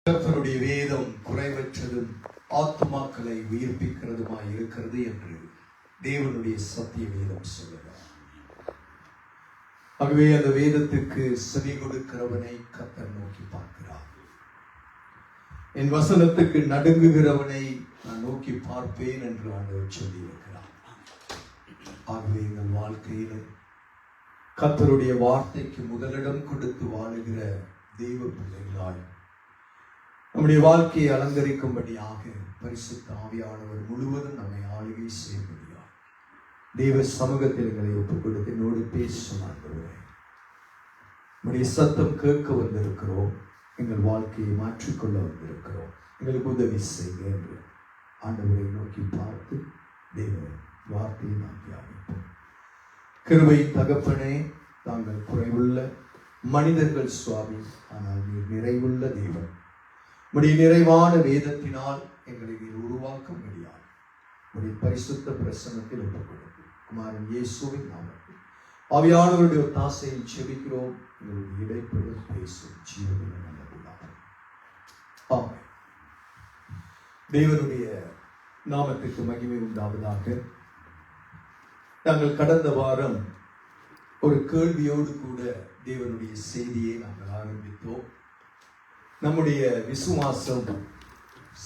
கர்த்தருடைய வேதம் குறைவற்றதும் ஆத்துமாக்களை உயிர்ப்பிக்கிறதுமாய் இருக்கிறது என்று தேவனுடைய சத்திய வேதம் சொல்லுகிறார். ஆகவே அந்த வேதத்துக்கு செவி கொடுக்கிறவனை கர்த்தர் நோக்கி பார்க்கிறார். என் வசனத்துக்கு நடுங்குகிறவனை நான் நோக்கி பார்ப்பேன் என்று ஆண்டவர் சொல்லி இருக்கிறார். ஆகவே எங்கள் வாழ்க்கையில் கர்த்தருடைய வார்த்தைக்கு முதலிடம் கொடுத்து வாழுகிற தெய்வ பிள்ளைகளாய் நம்முடைய வாழ்க்கையை அலங்கரிக்கும்படியாக பரிசுத்த ஆவியானவர் முழுவதும் நம்மை ஆளுகை செய்யும்படியாக தெய்வ சமூகத்தில் எங்களை ஒப்புக் கொடுத்து என்னோடு பேசுவார்கள். நம்முடைய சத்தம் கேட்க வந்திருக்கிறோம், எங்கள் வாழ்க்கையை மாற்றிக்கொள்ள வந்திருக்கிறோம், எங்களுக்கு உதவி செய்ய என்று ஆண்டவரை நோக்கி பார்த்து தெய்வ வார்த்தையை நாம் தியானிப்போம். கிருபை தகப்பனே, தாங்கள் குறைவுள்ள மனிதர்கள் சுவாமி, ஆனால் நீர் நிறைவுள்ள தேவன். உடைய நிறைவான வேதத்தினால் எங்களை நீர் உருவாக்க முடியாது. உடைய பரிசுத்த பிரசன்னத்தில் ஒப்புக்கொடுத்து குமாரன் இயேசுவின் நாமத்தில் ஆவியானவருடைய தாசையில் செபிக்கிறோம். எங்களுடைய இடைப்பட பேசும் ஜீவனில் நல்லதுதான். ஆமென். தேவனுடைய நாமத்துக்கு மகிமை உண்டாவதாக. நாங்கள் கடந்த வாரம் ஒரு கேள்வியோடு கூட தேவனுடைய செய்தியை நாங்கள் ஆரம்பித்தோம். நம்முடைய விசுவாசம்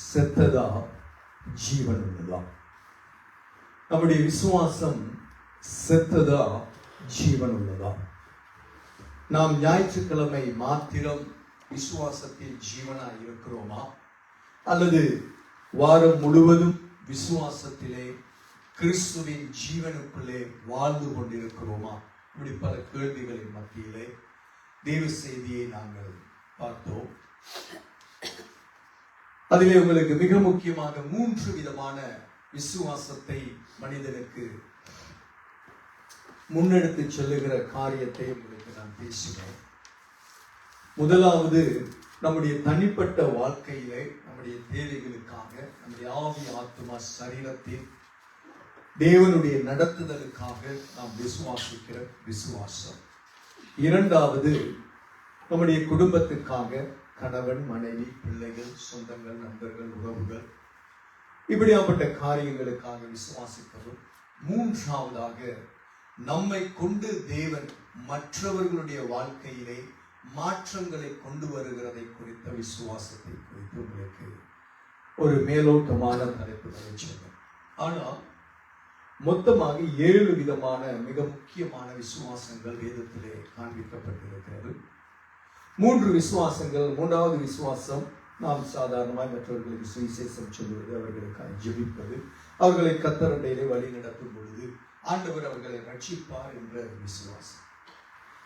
செத்ததா ஜீவன் உள்ளதா? நம்முடைய விசுவாசம் செத்ததா ஜீவன் உள்ளதா? நாம் ஞாயிற்றுக்கிழமை மாத்திரம் விசுவாசத்தில் ஜீவனாய் இருக்கிறோமா, அல்லது வாரம் முழுவதும் விசுவாசத்திலே கிறிஸ்துவின் ஜீவனுக்குள்ளே வாழ்ந்து கொண்டிருக்கிறோமா? இப்படி பல கேள்விகளின் மத்தியிலே தேவ செய்தியை நாங்கள் பார்த்தோம். அதிலே உங்களுக்கு மிக முக்கியமாக 3 விதமான விசுவாசத்தை மனிதனுக்கு முன்னெடுத்து செல்லுகிற காரியத்தை உங்களுக்கு நான் பேசினேன். முதலாவது, நம்முடைய தனிப்பட்ட வாழ்க்கையிலே நம்முடைய தேவைகளுக்காக, நம்முடைய ஆவி ஆத்மா சரீரத்தில் தேவனுடைய நடத்துதலுக்காக நாம் விசுவாசிக்கிற விசுவாசம். இரண்டாவது, நம்முடைய குடும்பத்துக்காக, கணவன் மனைவி பிள்ளைகள் சொந்தங்கள் நண்பர்கள் உறவுகள் இப்படியாப்பட்ட காரியங்களுக்காக விசுவாசிப்பதும். மூன்றாவதாக, நம்மை கொண்டு தேவன் மற்றவர்களுடைய வாழ்க்கையிலே மாற்றங்களை கொண்டு வருகிறதை குறித்த விசுவாசத்தை குறித்து உங்களுக்கு ஒரு மேலோட்டமான தலைப்புகளை சொன்னேன். ஆனால் மொத்தமாக 7 விதமான மிக முக்கியமான விசுவாசங்கள் வேதத்திலே காண்பிக்கப்பட்டிருக்கிறது. 3 விசுவாசங்கள். 3வது விசுவாசம், நாம் சாதாரணமாய் மற்றவர்களுக்கு சுவிசேஷம் சொல்வது, அவர்களுக்காக ஜெபிப்பது, அவர்களை கர்த்தருடைய வழி நடத்தும் பொழுது ஆண்டவர் அவர்களை ரட்சிப்பார் என்ற விசுவாசம்.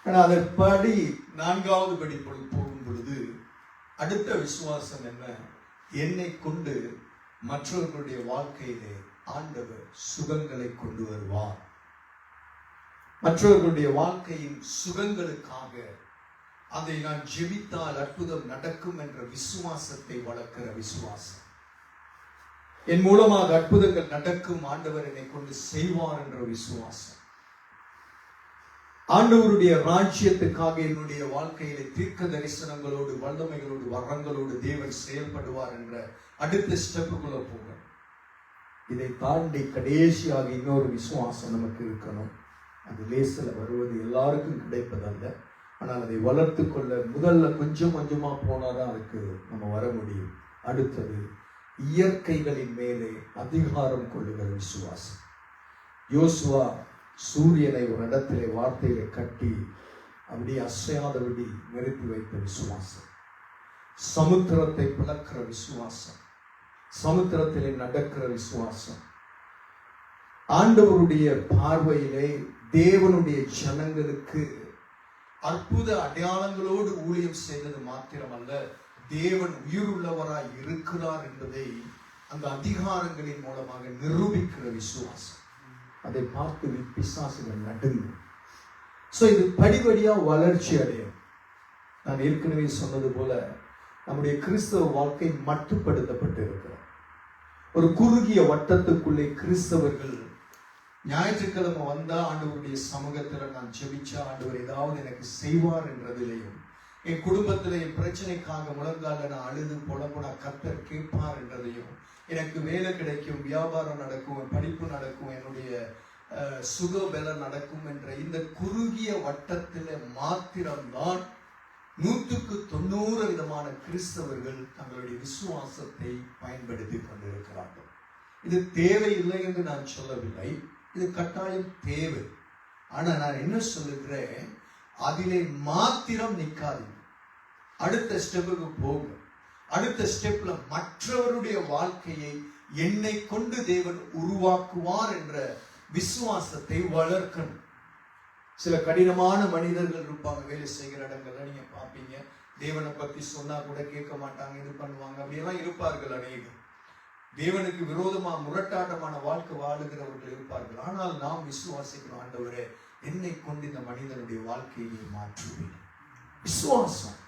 ஆனால் அதன்படி 4வது படி போகும் பொழுது அடுத்த விசுவாசம் என்ன? என்னை கொண்டு மற்றவர்களுடைய வாழ்க்கையிலே ஆண்டவர் சுகங்களை கொண்டு வருவார். மற்றவர்களுடைய வாழ்க்கையின் சுகங்களுக்காக அதை நான் ஜெபித்தால் அற்புதம் நடக்கும் என்ற விசுவாசத்தை வளர்க்கிற விசுவாசம். என் மூலமாக அற்புதங்கள் நடக்கும், ஆண்டவர் என்னை கொண்டு செய்வார் என்ற விசுவாசம். ஆண்டவருடைய ராஜ்யத்துக்காக என்னுடைய வாழ்க்கையிலே தீர்க்க தரிசனங்களோடு வல்லமைகளோடு வரங்களோடு தேவன் செயல்படுவார் என்ற அடுத்த ஸ்டெப்புக்குள்ள போக, இதை தாண்டி கடைசியாக இன்னொரு விசுவாசம் நமக்கு இருக்கணும். அது லேசில் வருவது எல்லாருக்கும் கிடைப்பதல்ல. ஆனால் அதை வளர்த்து கொள்ள முதல்ல கொஞ்சம் கொஞ்சமா போனாதான் அதுக்கு நம்ம வர முடியும். அடுத்தது, இயற்கைகளின் மேலே அதிகாரம் கொள்ளுகிற விசுவாசம். யோசுவா சூரியனை ஒரு இடத்திலே வார்த்தையிலே கட்டி அப்படியே அசையாதபடி நிறுத்தி வைத்த விசுவாசம். சமுத்திரத்தை பிளக்கிற விசுவாசம், சமுத்திரத்திலே நடக்கிற விசுவாசம். ஆண்டவருடைய பார்வையிலே தேவனுடைய ஜனங்களுக்கு அற்புத அடையாளங்களோடு ஊழியம் செய்தது மாத்திரமல்ல, தேவன் உயிருள்ளவராய் இருக்கிறார் என்பதை அந்த அதிகாரங்களின் மூலமாக நிரூபிக்கிற விசுவாசம். அதை பார்த்து பிசாசுகள் நடுங்கும். இது படிப்படியா வளர்ச்சி அடையும். நான் ஏற்கனவே சொன்னது போல நம்முடைய கிறிஸ்தவ வாழ்க்கை மட்டுப்படுத்தப்பட்டு இருக்கிறோம். ஒரு குறுகிய வட்டத்துக்குள்ளே கிறிஸ்தவர்கள் ஞாயிற்றுக்கிழமை வந்தா ஆண்டவருடைய சமூகத்தில் நான் ஜெபிச்சா ஆண்டவர் ஏதாவது எனக்கு செய்வார் என்றதிலையும், என் குடும்பத்துல என் பிரச்சனைக்காக முழங்கால நான் அழுது புலம்புனா கர்த்தர் கேட்பார் என்றதையும், எனக்கு வேலை கிடைக்கும், வியாபாரம் நடக்கும், படிப்பு நடக்கும், என்னுடைய சுகபலம் நடக்கும் என்ற இந்த குறுகிய வட்டத்தில் மாத்திரம்தான் 100% விதமான கிறிஸ்தவர்கள் தங்களுடைய விசுவாசத்தை பயன்படுத்தி கொண்டிருக்கிறார்கள். இது தேவையில்லை என்று நான் சொல்லவில்லை, இது கட்டாயம் தேவை. ஆனா நான் என்ன சொல்லுகிறேன், அதிலே மாத்திரம் நிற்காதீங்க. அடுத்த ஸ்டெப்புக்கு போங்க. அடுத்த ஸ்டெப்ல மற்றவருடைய வாழ்க்கையை என்னை கொண்டு தேவன் உருவாக்குவார் என்ற விசுவாசத்தை வளர்க்கணும். சில கடினமான மனிதர்கள் இருப்பாங்க, வேலை செய்கிற இடங்கள்ல நீங்க பாப்பீங்க. தேவனை பத்தி சொன்னா கூட கேட்க மாட்டாங்க, இது பண்ணுவாங்க, அப்படியெல்லாம் இருப்பார்கள். அநேகம் தேவனுக்கு விரோதமா முரட்டாட்டமான வாழ்க்கை வாழுகிறவர்கள் இருப்பார்கள். ஆனால் நாம் விசுவாசிக்கிறோம், ஆண்டவரே என்னை கொண்டு இந்த மனிதனுடைய வாழ்க்கையை மாற்றுவேன். விசுவாசம்.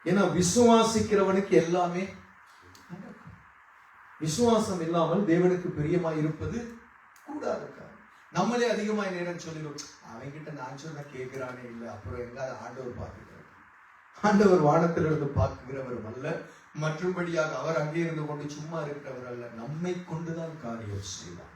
ஏன்னா விசுவாசிக்கிறவனுக்கு எல்லாமே நடக்கும். விசுவாசம் இல்லாமல் தேவனுக்கு பிரியமாய் இருப்பது கூடாது. நம்மளே அதிகமாக நேரம் சொல்லிடும், அவன்கிட்ட நான் சொன்ன கேட்கிறானே இல்லை, அப்புறம் எங்க ஆண்டவர் பார்க்கிறார். ஆண்டவர் வானத்திலிருந்து பார்க்கிறவர் அல்ல, மற்றபடியாக அவர் அங்கே இருந்து கொண்டு சும்மா இருக்கிறவர் அல்ல, நம்மை கொண்டுதான் காரியம் செய்வார்.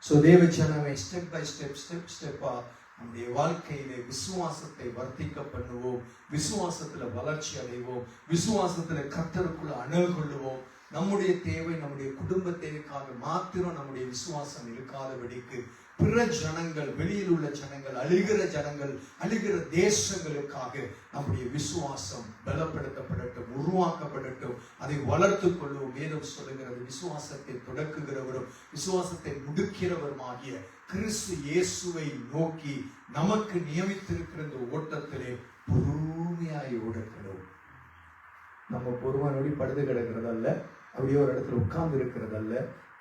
சோ தேவச்சனமே ஸ்டெப் பை ஸ்டெப்பா நம்முடைய வாழ்க்கையிலே விசுவாசத்தை வர்த்திக்க பண்ணுவோம், விசுவாசத்துல வளர்ச்சி அடைவோம், விசுவாசத்துல கர்த்தருக்குள்ள அணுகல் கொள்ளுவோம். நம்முடைய தேவை, நம்முடைய குடும்ப தேவைக்காக மாத்திரம் நம்முடைய விசுவாசம் இருக்காதபடிக்கு பிற ஜனங்கள், வெளியில் உள்ள ஜனங்கள், அழுகிற தேசங்களுக்காக நம்முடைய விசுவாசம் பலப்படுத்தப்படட்டும், உருவாக்கப்படட்டும். அதை வளர்த்து கொள்ளும். வேதம் சொல்லுகிறது, விசுவாசத்தை தொடக்குகிறவரும் விசுவாசத்தை முடுக்கிறவருமாகிய கிறிஸ்து இயேசுவை நோக்கி நமக்கு நியமித்திருக்கிற இந்த ஓட்டத்திலே பொறுமையாய் ஓடுகிறோம். நம்ம பொறுமையோடி படுத்து கிடக்கிறதல்ல, அப்படியே ஒரு இடத்துல உட்கார்ந்து இருக்கிறதல்ல,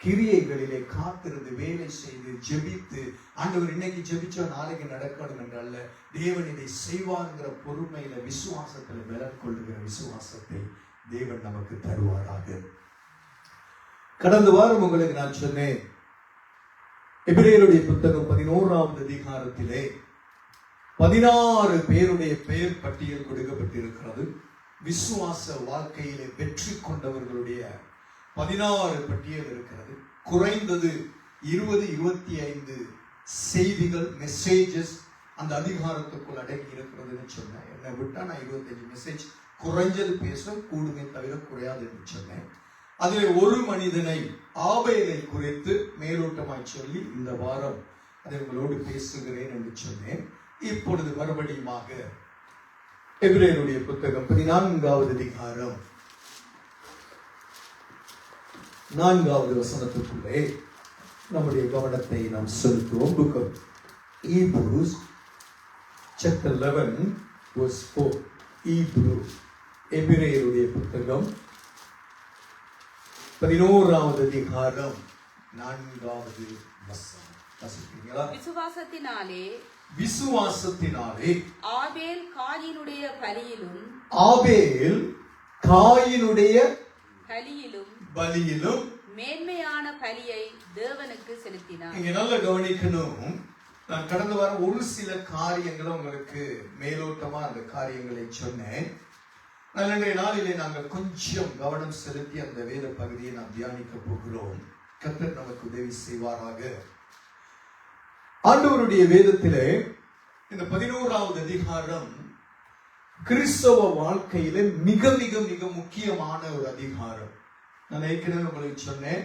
கிரியைகளிலே காத்திருந்து வேலை செய்து ஜெபித்து, ஆண்டவர் இன்னைக்கு ஜெபிச்சா நாளைக்கு நடக்கணும் என்றல்ல, தேவன் இதை செய்வார்ங்கிற பொறுமையில விசுவாசத்தில் மேற்கொள்ளுகிற விசுவாசத்தை தேவன் நமக்கு தருவாராக. கடந்த வாரம் உங்களுக்கு நான் சொன்னேன், எபிரேயருடைய புத்தகம் 11வது அதிகாரத்திலே 16 பேருடைய பெயர் பட்டியல் கொடுக்கப்பட்டிருக்கிறது. விசுவாச வாழ்க்கையிலே வெற்றி கொண்டவர்களுடைய 16 பட்டியல் இருக்கிறது. குறைந்தது 20-25 செய்திகள், மெசேஜஸ் அந்த அதிகாரத்துக்குள் அடங்கி இருக்கிறதுன்னு சொன்னேன். என்னை விட்டா நான் 25 மெசேஜ் குறைஞ்சது பேச கூடுமே தவிர குறையாது என்று சொன்னேன். அதில் ஒரு மனிதனை, ஆபேலை குறித்து மேலோட்டமாய் சொல்லி இந்த வாரம் அதை உங்களோடு பேசுகிறேன் என்று சொன்னேன். இப்பொழுது மறுபடியுமாக எபிரேயருடைய புத்தகம் 14வது அதிகாரம் 4வது வசனத்துக்குள்ளே நம்முடைய கவனத்தை நாம் செலுத்துவோம். Book of Hebrews chapter 11 verse 4. எபிரேயருடைய புத்தகம் 11வது அதிகாரம் 4வது வசனம். வாசிக்கிறீங்களா? விசுவாசத்தினாலே ஆபேல் காயினுடைய பலியிலும் மேன்மையான பலியை தேவனுக்கு செலுத்தினார். நீங்க நல்லா கவனிக்கணும். நான் கடந்த வாரம் ஒரு சில காரியங்களை உங்களுக்கு மேலோட்டமா அந்த காரியங்களை சொன்னேன். இன்றைய நாளிலே நாங்கள் கொஞ்சம் கவனம் செலுத்தி அந்த வேத பகுதியை நாம் தியானிக்க போகிறோம். கர்த்தர் நமக்கு உதவி செய்வாராக. ஆண்டவருடைய வேதத்திலே இந்த 11வது அதிகாரம் கிறிஸ்தவ வாழ்க்கையில மிக மிக மிக முக்கியமான ஒரு அதிகாரம். நான் ஏற்கனவே உங்களுக்கு சொன்னேன்,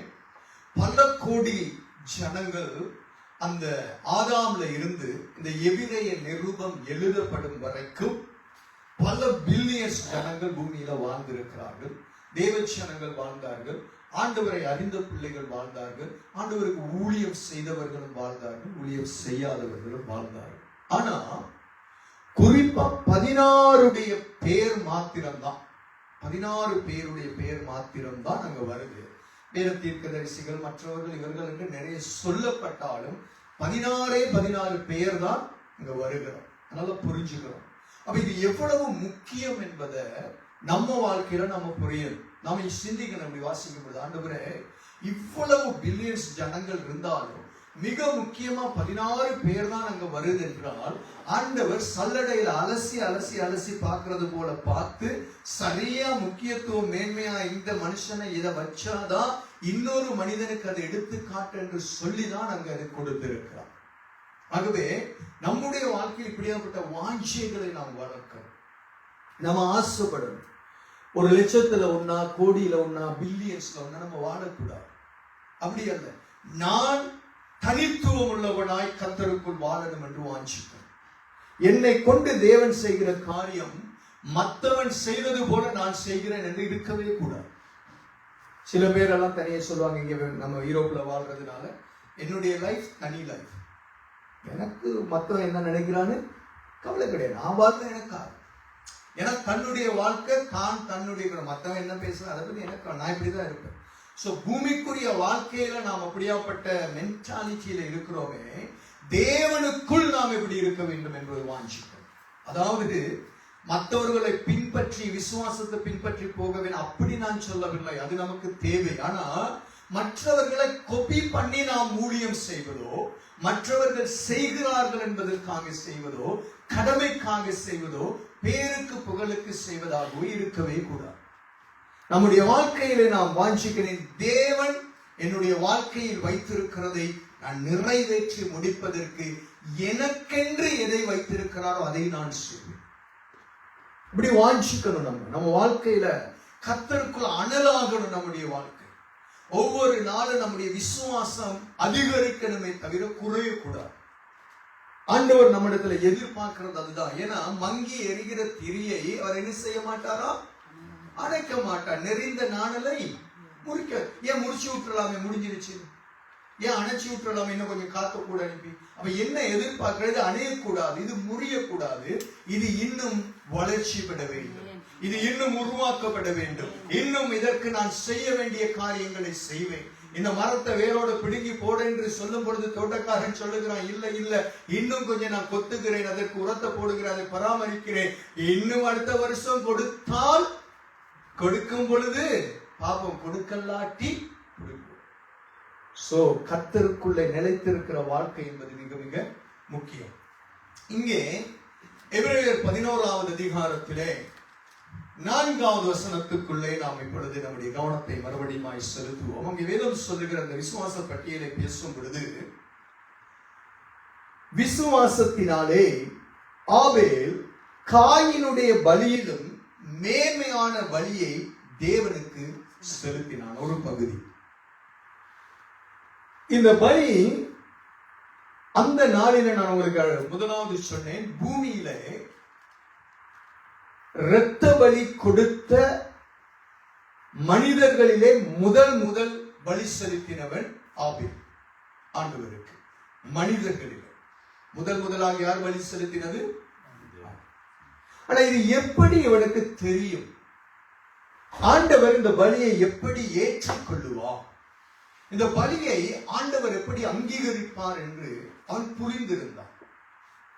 பல கோடி ஜனங்கள் அந்த ஆதாம்ல இருந்து இந்த எபிரேய நிருபம் எழுதப்படும் வரைக்கும் பல பில்லியன்ஸ் ஜனங்கள் பூமியில வாழ்ந்திருக்கிறார்கள். தேவ ஜனங்கள் வாழ்ந்தார்கள், ஆண்டவரை அறிந்த பிள்ளைகள் வாழ்ந்தார்கள், ஆண்டவருக்கு ஊழியம் செய்தவர்களும் வாழ்ந்தார்கள், ஊழியம் செய்யாதவர்களும் வாழ்ந்தார்கள். ஆனா குறிப்பா 16 பேர் மாத்திரம்தான், 16 பேருடைய பெயர் மாத்திரம்தான் அங்க வருது. வேத தீர்க்கதரிசிகள் மற்றவர்கள் இவர்கள் என்று நிறைய சொல்லப்பட்டாலும் 16 பேர் தான் இங்க வருகிறோம். அதனால புரிஞ்சுக்கிறோம். அப்ப இது எவ்வளவு முக்கியம் என்பதை நம்ம வாழ்க்கையில நம்ம புரியணும். நாம சிந்திக்கணும். அப்படி வாசிக்கும் பொழுது, ஆண்டவரே இவ்வளவு பில்லியன்ஸ் ஜனங்கள் இருந்தாலும் மிக முக்கியமா 16 பேர் தான் அங்க வருது என்றால், ஆண்டவர் சல்லடையில அலசி அலசி அலசி பார்க்கறது போல பார்த்து சரியா முக்கியத்துவம் மேன்மையா இந்த மனுஷனை இதை வச்சாதான் இன்னொரு மனிதனுக்கு அதை எடுத்துக்காட்டு என்று சொல்லிதான் அங்க அதை கொடுத்திருக்கிறார். ஆகவே நம்முடைய வாழ்க்கையில் இப்படியாப்பட்ட வாஞ்சைகளை நாம் வளர்க்கணும், நம்ம ஆசைப்படணும். 1 லட்சத்துல ஒன்னா, கோடியில ஒன்னா, பில்லியன்ஸ்ல ஒன்னா நம்ம வாழக்கூடாது. அப்படி அல்ல, நான் தனித்துவம் உள்ளவனாய் கர்த்தருக்குள் வாழணும் என்று வாஞ்சிக்கிறேன். என்னை கொண்டு தேவன் செய்கிற காரியம் மற்றவன் செய்வது போல நான் செய்கிறேன் என்று இருக்கவே கூடாது. சில பேர் எல்லாம் தனியே சொல்லுவாங்க, இங்க நம்ம யூரோப்ல வாழ்றதுனால என்னுடைய லைஃப் தனி லைஃப், எனக்கு மற்றவன் என்ன நினைக்கிறான்னு கவலை கிடையாது, நான் வாழ்ந்த எனக்கு எனக்கு தன்னுடைய வாழ்க்கை தான் தன்னுடைய, மற்றவன் என்ன பேசுறேன் அதை பத்தி எனக்கு, நான் இப்படிதான் இருப்பேன். சோ பூமிக்குரிய வாழ்க்கையில நாம் அப்படியாப்பட்ட மென்டாலிட்டியில இருக்கிறோமே, தேவனுக்குள் நாம் எப்படி இருக்க வேண்டும் என்பது வாஞ்சிக்கிறோம். அதாவது மற்றவர்களை பின்பற்றி விசுவாசத்தை பின்பற்றி போக வேண்டும் அப்படி நான் சொல்லவில்லை, அது நமக்கு தேவை. ஆனா மற்றவர்களை கொப்பி பண்ணி நாம் ஊழியம் செய்வதோ, மற்றவர்கள் செய்கிறார்கள் என்பதற்காக செய்வதோ, கடமைக்காக செய்வதோ, பேருக்கு புகழுக்கு செய்வதாகவோ இருக்கவே கூடாது. நம்முடைய வாழ்க்கையிலே நாம் வாஞ்சிக்கிறேன், தேவன் என்னுடைய வாழ்க்கையில் வைத்திருக்கிறதை நான் நிறைவேற்றி முடிப்பதற்கு எனக்கென்று எதை வைத்திருக்கிறாரோ அதை நான் செய்வேன். இப்படி வாஞ்சிக்கணும். நம்ம வாழ்க்கையில கர்த்தருக்குள் அனலாகணும். நம்முடைய வாழ்க்கை ஒவ்வொரு நாளும் நம்முடைய விசுவாசம் அதிகரிக்கணுமே தவிர குறையக்கூடாது. ஆண்டவர் நம்மிடத்துல எதிர்பார்க்கிறது அதுதான். ஏன்னா மங்கி எரிகிற திரியை அவர் என்ன செய்ய மாட்டாரா? அணைக்க மாட்டார். நெறிந்த நாணலை முறிக்க. ஏன் முடிச்சு விட்டுறலாமே, முடிஞ்சிருச்சு, ஏன் அணைச்சி விட்டுறலாமே, இன்னும் கொஞ்சம் காத்த கூட அனுப்பி. அப்ப என்ன எதிர்பார்க்கிறது? அணையக்கூடாது, இது முறியக்கூடாது, இது இன்னும் வளர்ச்சி பெற வேண்டும், இது இன்னும் உருவாக்கப்பட வேண்டும், இன்னும் இதற்கு நான் செய்ய வேண்டிய காரியங்களை செய்வேன். இந்த மரத்தை வேரோட பிடுங்கி போட என்று சொல்லும் பொழுது தோட்டக்காரன் சொல்லுகிறான், இல்ல இல்ல இன்னும் கொஞ்சம் நான் கொத்துகிறேன், அதற்கு உரத்தை போடுகிறேன், அதை பராமரிக்கிறேன், இன்னும் அடுத்த வருஷம் கொடுத்தால், கொடுக்கும் பொழுது பாப்பம், கொடுக்கலாட்டி கொடுக்கும். சோ கர்த்தருக்குள்ளே நிலைத்திருக்கிற வாழ்க்கை என்பது மிக மிக முக்கியம். இங்கே எபிரேயர் 11வது அதிகாரத்திலே 4வது வசனத்துக்குள்ளே நாம் இப்பொழுது நம்முடைய கவனத்தை மறுபடியும் செலுத்துவோம். அங்கே வேதம் சொல்லுகிற அந்த விசுவாச பட்டியலை பேசும் பொழுது, விசுவாசத்தினாலே ஆபேல் காயினுடைய பலியிலும் மேன்மையான பலியை தேவனுக்கு செலுத்தினான். ஒரு பகுதி. இந்த பலி அந்த நாளில நான் உங்களுக்கு முதலாவது சொன்னேன், பூமியில இரத்த பலி கொடுத்த மனிதர்களிலே முதல் பலி செலுத்தினவன் ஆபேல் ஆண்டவருக்கு. மனிதர்களிலே முதலாக யார் பலி செலுத்தினது? ஆனா இது எப்படி இவனுக்கு தெரியும்? ஆண்டவர் இந்த பலியை எப்படி ஏற்றுக்கொள்ளுவார், இந்த பலியை ஆண்டவர் எப்படி அங்கீகரிப்பார் என்று அவன் புரிந்திருந்தான்.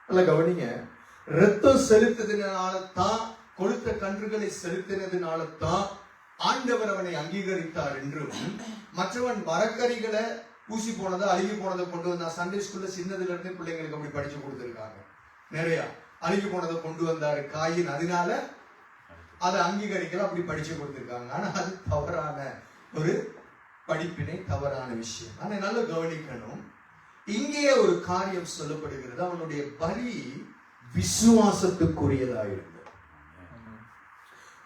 அல்ல கவனிங்க, ரத்தம் செலுத்ததினால தான், கொடுத்த கன்றுகளை செலுத்தினதுனால தான் ஆண்டவர் அவனை அங்கீகரித்தார் என்றும், மற்றவன் மரக்கறிகளை ஊசி போனதை அழுகி போனதை கொண்டு வந்தா, சண்டே ஸ்கூல்ல சின்னதுல இருந்து பிள்ளைங்களுக்கு அப்படி படிச்சு கொடுத்திருக்காங்க. நிறைய அழுகி போனதை கொண்டு வந்தாரு காயின், அதனால அதை அங்கீகரிக்கல, அப்படி படிச்சு கொடுத்திருக்காங்க. ஆனா அது தவறான ஒரு படிப்பினை, தவறான விஷயம். ஆனா நல்ல கவனிக்கணும், இங்கே ஒரு காரியம் சொல்லப்படுகிறது, அவனுடைய பலி விசுவாசத்துக்குரியதாயிருந்தது.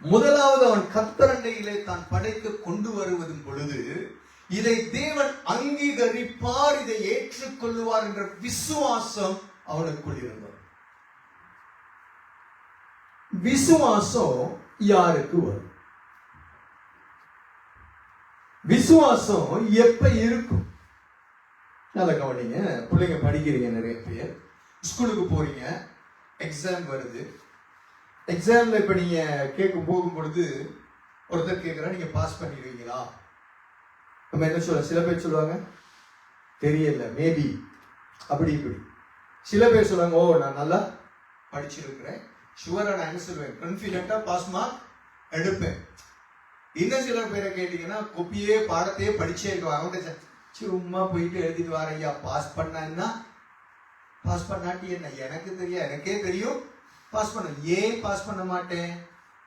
முதலாவது அவன் கர்த்தரண்டையிலே தான் படைத்து கொண்டு வருவதும் பொழுது இதை தேவன் அங்கீகரிப்பார், இதை ஏற்றுக்கொள்ளுவார் என்ற விசுவாசம் அவனுக்குள் இருந்தது. விசுவாசம் யாருக்கு வரும்? விசுவாசம் எப்ப இருக்கும்? நல்ல கவனிங்க. பிள்ளைங்க படிக்கிறீங்க, நிறைய பேர் ஸ்கூலுக்கு போறீங்க, எக்ஸாம் வருது. எக்ஸாம்ல இப்ப நீங்க போகும் பொழுது ஒருத்தர் கேட்கிறா, நீங்க பாஸ் பண்ணிடுவீங்களா? நம்ம என்ன சொல்ல, சில பேர் சொல்லுவாங்க தெரியல, மேபி, அப்படி இப்படி. சில பேர் சொல்லுவாங்க, ஓ நான் நல்லா படிச்சிருக்கிறேன், ஷுவரா நான் என்ன சொல்லுவேன், கான்ஃபிடென்ட்டா பாஸ் மார்க் எடுப்பேன். இன்னும் சில பேரை கேட்டீங்கன்னா, கொப்பியே பாடத்தையே படிச்சே இருக்க, அவங்க சும்மா போயிட்டு எழுதிட்டு வர ஐயா, பாஸ் பண்ணா பாஸ் பண்ணாட்டி என்ன, எனக்கு தெரியும், எனக்கே தெரியும் பாஸ் பண்ண. ஏன் பாஸ் பண்ண மாட்டேன்?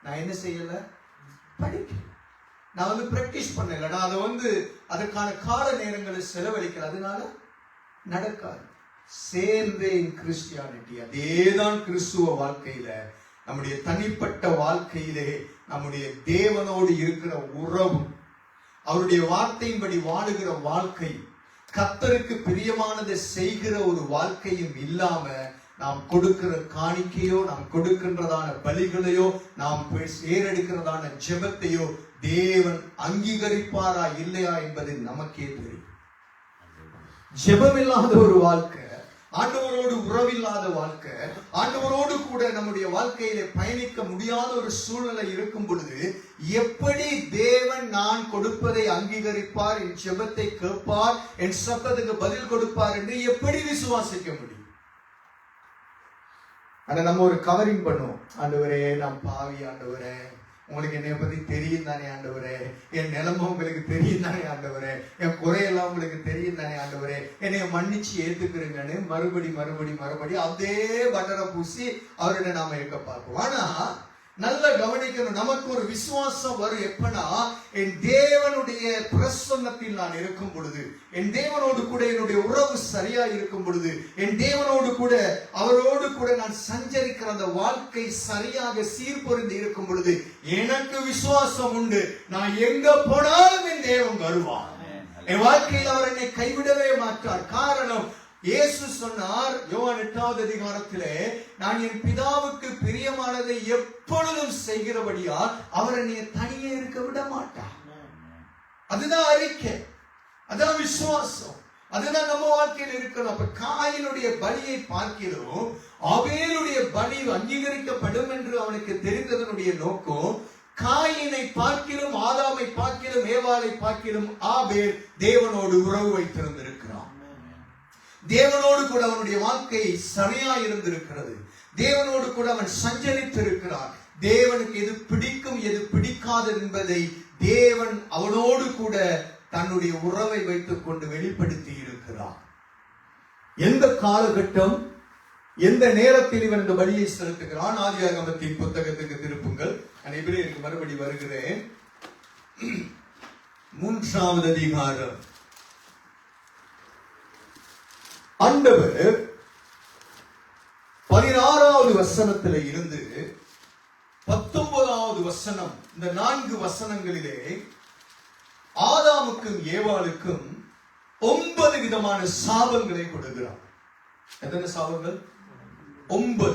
நான் என்ன செய்யல? படிக்கல. நான் பிராக்டிஸ் பண்ணல. நான் அதை அதற்கான கால நேரங்களை செலவழிக்கல. அதனால நடக்காது. சேர்ந்தே கிறிஸ்டியானிட்டி. அதேதான் கிறிஸ்துவ வாழ்க்கையில, நம்முடைய தனிப்பட்ட வாழ்க்கையிலே நம்முடைய தேவனோடு இருக்கிற உறவு, அவருடைய வார்த்தையின்படி வாழுகிற வாழ்க்கை, கர்த்தருக்கு பிரியமானதை செய்கிற ஒரு வாழ்க்கையும் இல்லாம நாம் கொடுக்கிற காணிக்கையோ, நாம் கொடுக்கின்றதான பலிகளையோ, நாம் ஏறெடுக்கிறதான ஜெபத்தையோ தேவன் அங்கீகரிப்பாரா இல்லையா என்பது நமக்கே தெரியும். ஜெபம் இல்லாத ஒரு வாழ்க்கை, ஆண்டவரோடு உறவில்லாத வாழ்க்கை, ஆண்டவரோடு கூட நம்முடைய வாழ்க்கையில பயணிக்க முடியாத ஒரு சூழ்நிலை இருக்கும் பொழுது எப்படி தேவன் நான் கொடுப்பதை அங்கீகரிப்பார், என் ஜெபத்தை கேட்பார், என் சத்தத்துக்கு பதில் கொடுப்பார் என்று எப்படி விசுவாசிக்க முடியும்? ஆனா நம்ம ஒரு கவரிங் பண்ணுவோம். ஆண்டவரே, நான் பாவி ஆண்டவரே, உங்களுக்கு என்னை பத்தி தெரியும் தானே ஆண்டவரே, என் நிலைமை உங்களுக்கு தெரியும் தானே ஆண்டவரே, என் குறையெல்லாம் உங்களுக்கு தெரியும் தானே ஆண்டவரே, என்னைய மன்னிச்சு ஏத்துக்கிறீங்கன்னு மறுபடி அதே பட்டரை பூசி அவர்கிட்ட நாம இருக்க பார்ப்போம். ஆனா நல்லா கவனிக்கணும், நமக்கு ஒரு விசுவாசம் வரும் எப்பனா, என் தேவனுடைய பிரசன்னத்தில் நான் இருக்கும் பொழுது, என் தேவனோடு கூட என்னுடைய உறவு சரியா இருக்கும் பொழுது, என் தேவனோடு கூட அவரோடு கூட நான் சஞ்சரிக்கிற அந்த வாழ்க்கை சரியாக சீர்பொருந்தி இருக்கும் பொழுது எனக்கு விசுவாசம் உண்டு. நான் எங்க போனாலும் என் தேவன் வருவார். என் வாழ்க்கையில் அவர் என்னை கைவிடவே மாட்டார். காரணம், இயேசு சொன்னார் யோவான் 8வது அதிகாரத்திலே, நான் என் பிதாவுக்கு பிரியமானதை எப்பொழுதும் செய்கிறபடியால் அவர் என்னை தனியே இருக்க விட மாட்டார். அதுதான் அறிக்கை, அதான் விசுவாசம், அதுதான் நம்ம வாழ்க்கையில் இருக்கணும். அப்ப காயினுடைய பலியை பார்க்கிறோம், ஆபேலுடைய பலி அங்கீகரிக்கப்படும் என்று அவனுக்கு தெரிந்ததனுடைய நோக்கம், காயினை பார்க்கிலும் ஆதாமை பார்க்கிலும் ஏவாளை பார்க்கிலும் ஆபேல் தேவனோடு உறவு வைத்திருந்திருக்கிறான். தேவனோடு கூட அவனுடைய வாழ்க்கை சரியா இருந்திருக்கிறது. தேவனோடு கூட அவன் சஞ்சரித்திருக்கிறான். தேவனுக்கு எது பிடிக்கும் எது பிடிக்காது என்பதை தேவன் அவனோடு கூட தன்னுடைய உறவை வைத்துக் கொண்டு வெளிப்படுத்தி இருக்கிறான். எந்த காலகட்டம், எந்த நேரத்தில் இவன் இந்த பலியை செலுத்துகிறான்? ஆதியாகமத்தின் புத்தகத்துக்கு திருப்புங்கள். நான் எபிரேயருக்கு மறுபடி வருகிறேன். 3வது அதிகாரம். ஆண்டவர் 16வது வசனத்திலே இருந்து 19வது வசனம், இந்த 4 வசனங்களிலே ஆதாமுக்கும் ஏவாளுக்கும் 9 விதமான சாபங்களை கொடுக்கிறார். எத்தனை சாபங்கள்? 9.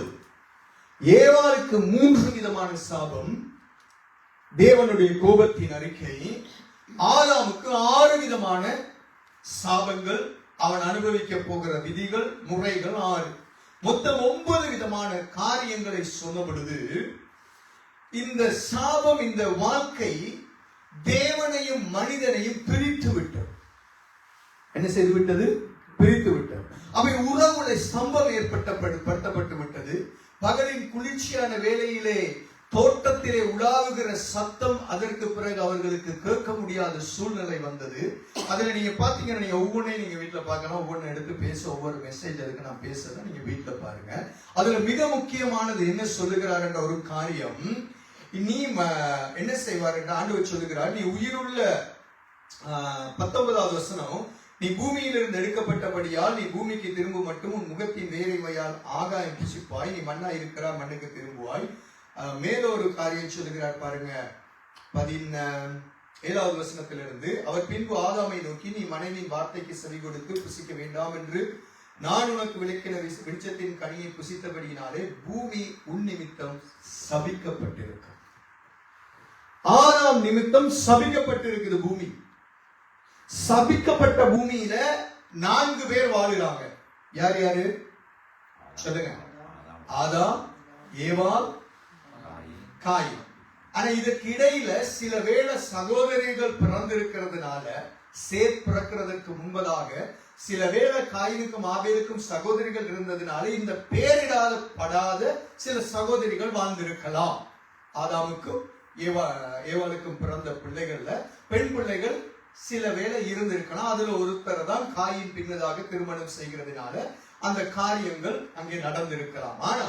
ஏவாளுக்கு 3 விதமான சாபம், தேவனுடைய கோபத்தின் அறிக்கை. ஆதாமுக்கு 6 விதமான சாபங்கள், அவன் அனுபவிக்க போகிற விதிகள், முறைகள் 6. மொத்தம் 9 விதமான காரியங்களை சொன்ன பொழுது இந்த சாபம், இந்த வாழ்க்கை தேவனையும் மனிதனையும் பிரித்து விட்டது. என்ன செய்து விட்டது? பிரித்து விட்டது. அவை உறவுகளை ஸ்தம்பம் ஏற்படுத்தப்பட்டு விட்டது. பகலின் குளிர்ச்சியான வேளையிலே தோட்டத்திலே உலாவுகிற சத்தம் அதற்கு பிறகு அவர்களுக்கு கேட்க முடியாத சூழ்நிலை வந்தது. அதுல நீங்க பாத்தீங்கன்னா, நீங்க ஒவ்வொன்றையும் நீங்க வீட்டுல பார்க்கலாம், ஒவ்வொன்னு எடுத்து பேச, ஒவ்வொரு மெசேஜ் அதுக்கு நான் பேசுறேன், நீங்க வீட்டுல பாருங்க. அதுல மிக முக்கியமானது என்ன சொல்லுகிறார் என்ற ஒரு காரியம், நீ என்ன செய்வார் என்று ஆண்டவர் சொல்லுகிறார், நீ உயிருள்ள 19வது வசனம், நீ பூமியிலிருந்து எடுக்கப்பட்டபடியால் நீ பூமிக்கு திரும்ப மட்டும் உன் முகத்தின் வேலைமையால் ஆகாயம் புசிப்பாய், நீ மண்ணா இருக்கிறாய், மண்ணுக்கு திரும்புவாய். மேல ஒரு காரியம் சொல்லுகிறார் பாருங்க, 17வது வசனத்திலிருந்து, அவர் பின்பு ஆதாமை நோக்கி, நீ மனைவியின் வார்த்தைக்கு செவி கொடுத்து புசிக்க வேண்டாம் என்று நான் உனக்கு விளக்கின வெளிச்சத்தின் கனியை புசித்தபடியினாலே பூமி உன் நிமித்தம் சபிக்கப்பட்டிருக்க. ஆதாம் நிமித்தம் சபிக்கப்பட்டிருக்குது பூமி. சபிக்கப்பட்ட பூமியில 4 பேர் வாழுறாங்க. யார் யாரு சொல்லுங்க? ஆதாம், ஏவாள், காயின். ஆனா இதற்கு இடையில சில வேளை சகோதரிகள் பிறந்திருக்கிறதுனால, சேத் பிறக்கிறதுக்கு முன்பதாக சில வேளை காயினுக்கும் ஆபேலுக்கும் சகோதரிகள் இருந்ததுனால இந்த பேரிடாத சில சகோதரிகள் வாழ்ந்திருக்கலாம். ஆதாமுக்கும் ஏவாளுக்கும் பிறந்த பிள்ளைகள்ல பெண் பிள்ளைகள் சில வேளை இருந்திருக்கலாம். அதுல ஒருத்தர் தான் காயின் பின்னதாக திருமணம் செய்கிறதுனால அந்த காரியங்கள் அங்கே நடந்திருக்கலாம். ஆனா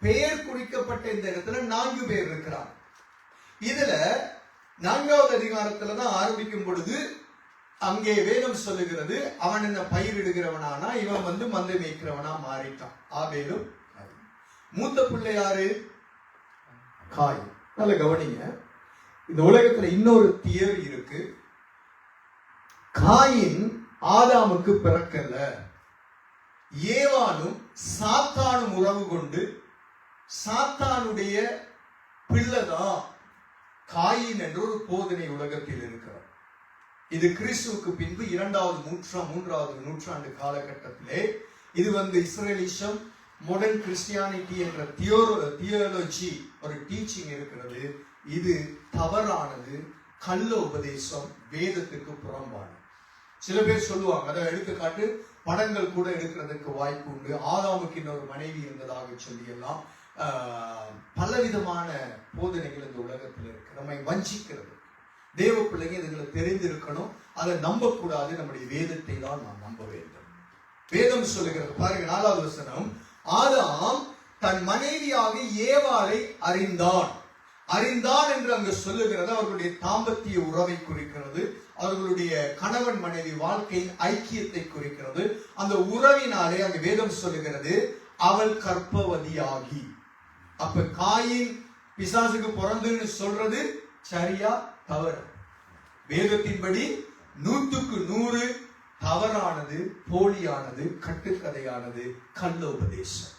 பெயர் குறிக்கப்பட்ட இந்த இடத்துல 4 பேர் இருக்கிறார். இதுல 4வது அதிகாரத்துல தான் ஆரம்பிக்கும் பொழுது அங்கே வேதம் சொல்லுகிறது, அவன் என்ன பயிரிடுகிறவனானா இவன் மந்தை மேய்க்கிறவனா மாறிட்டான். ஆபேலும் மூத்த பிள்ளை யாரு? காயின். நல்ல கவனிங்க, இந்த உலகத்துல இன்னொரு தியரி இருக்கு. காயின் ஆதாமுக்கு பிறக்கல, ஏவாளும் சாத்தானும் உறவு கொண்டு சாத்தானுடைய பிள்ளைதான் காயின் என்ற ஒரு போதனை உலகத்தில் இருக்கிறார். இது கிறிஸ்துவுக்கு பின்பு 2வது 3வது நூற்றாண்டு காலகட்டத்திலே இது இஸ்ரேலிசம், மாடர்ன் கிறிஸ்டியானிட்டி என்ற தியோலஜி ஒரு டீச்சிங் இருக்கிறது. இது தவறானது, கள்ள உபதேசம், வேதத்துக்கு புறம்பானது. சில பேர் சொல்லுவாங்க, அதை எடுத்துக்காட்டு படங்கள் கூட எடுக்கிறதுக்கு வாய்ப்பு உண்டு. ஆதாமுக்கு இன்னொரு மனைவி இருந்ததாக சொல்லி எல்லாம் பலவிதமான போதனைகள் இந்த உலகத்தில் இருக்கு. நம்மை வஞ்சிக்கிறது. தேவ பிள்ளைங்க இதுகளை தெரிந்திருக்கணும். அதை நம்பக்கூடாது. நம்முடைய வேதத்தை தான் நாம் நம்ப வேண்டும். வேதம் சொல்லுகிறது பாருங்க, 4வது வசனம், ஆதாம் தன் மனைவியாக ஏவாளை அறிந்தான். அறிந்தான் என்று அங்கு சொல்லுகிறது அவர்களுடைய தாம்பத்திய உறவை குறிக்கிறது. அவர்களுடைய கணவன் மனைவி வாழ்க்கையின் ஐக்கியத்தை குறிக்கிறது. அந்த உறவினாலே அங்கு வேதம் சொல்லுகிறது அவள் கர்ப்பவதியாகி. அப்ப காயின் பிசாசுக்கு பிறந்துன்னு சொல்றது சரியா தவறு? வேதத்தின்படி 100க்கு 100 தவறானது, போலியானது, கட்டுக்கதையானது, கள்ள உபதேசம்.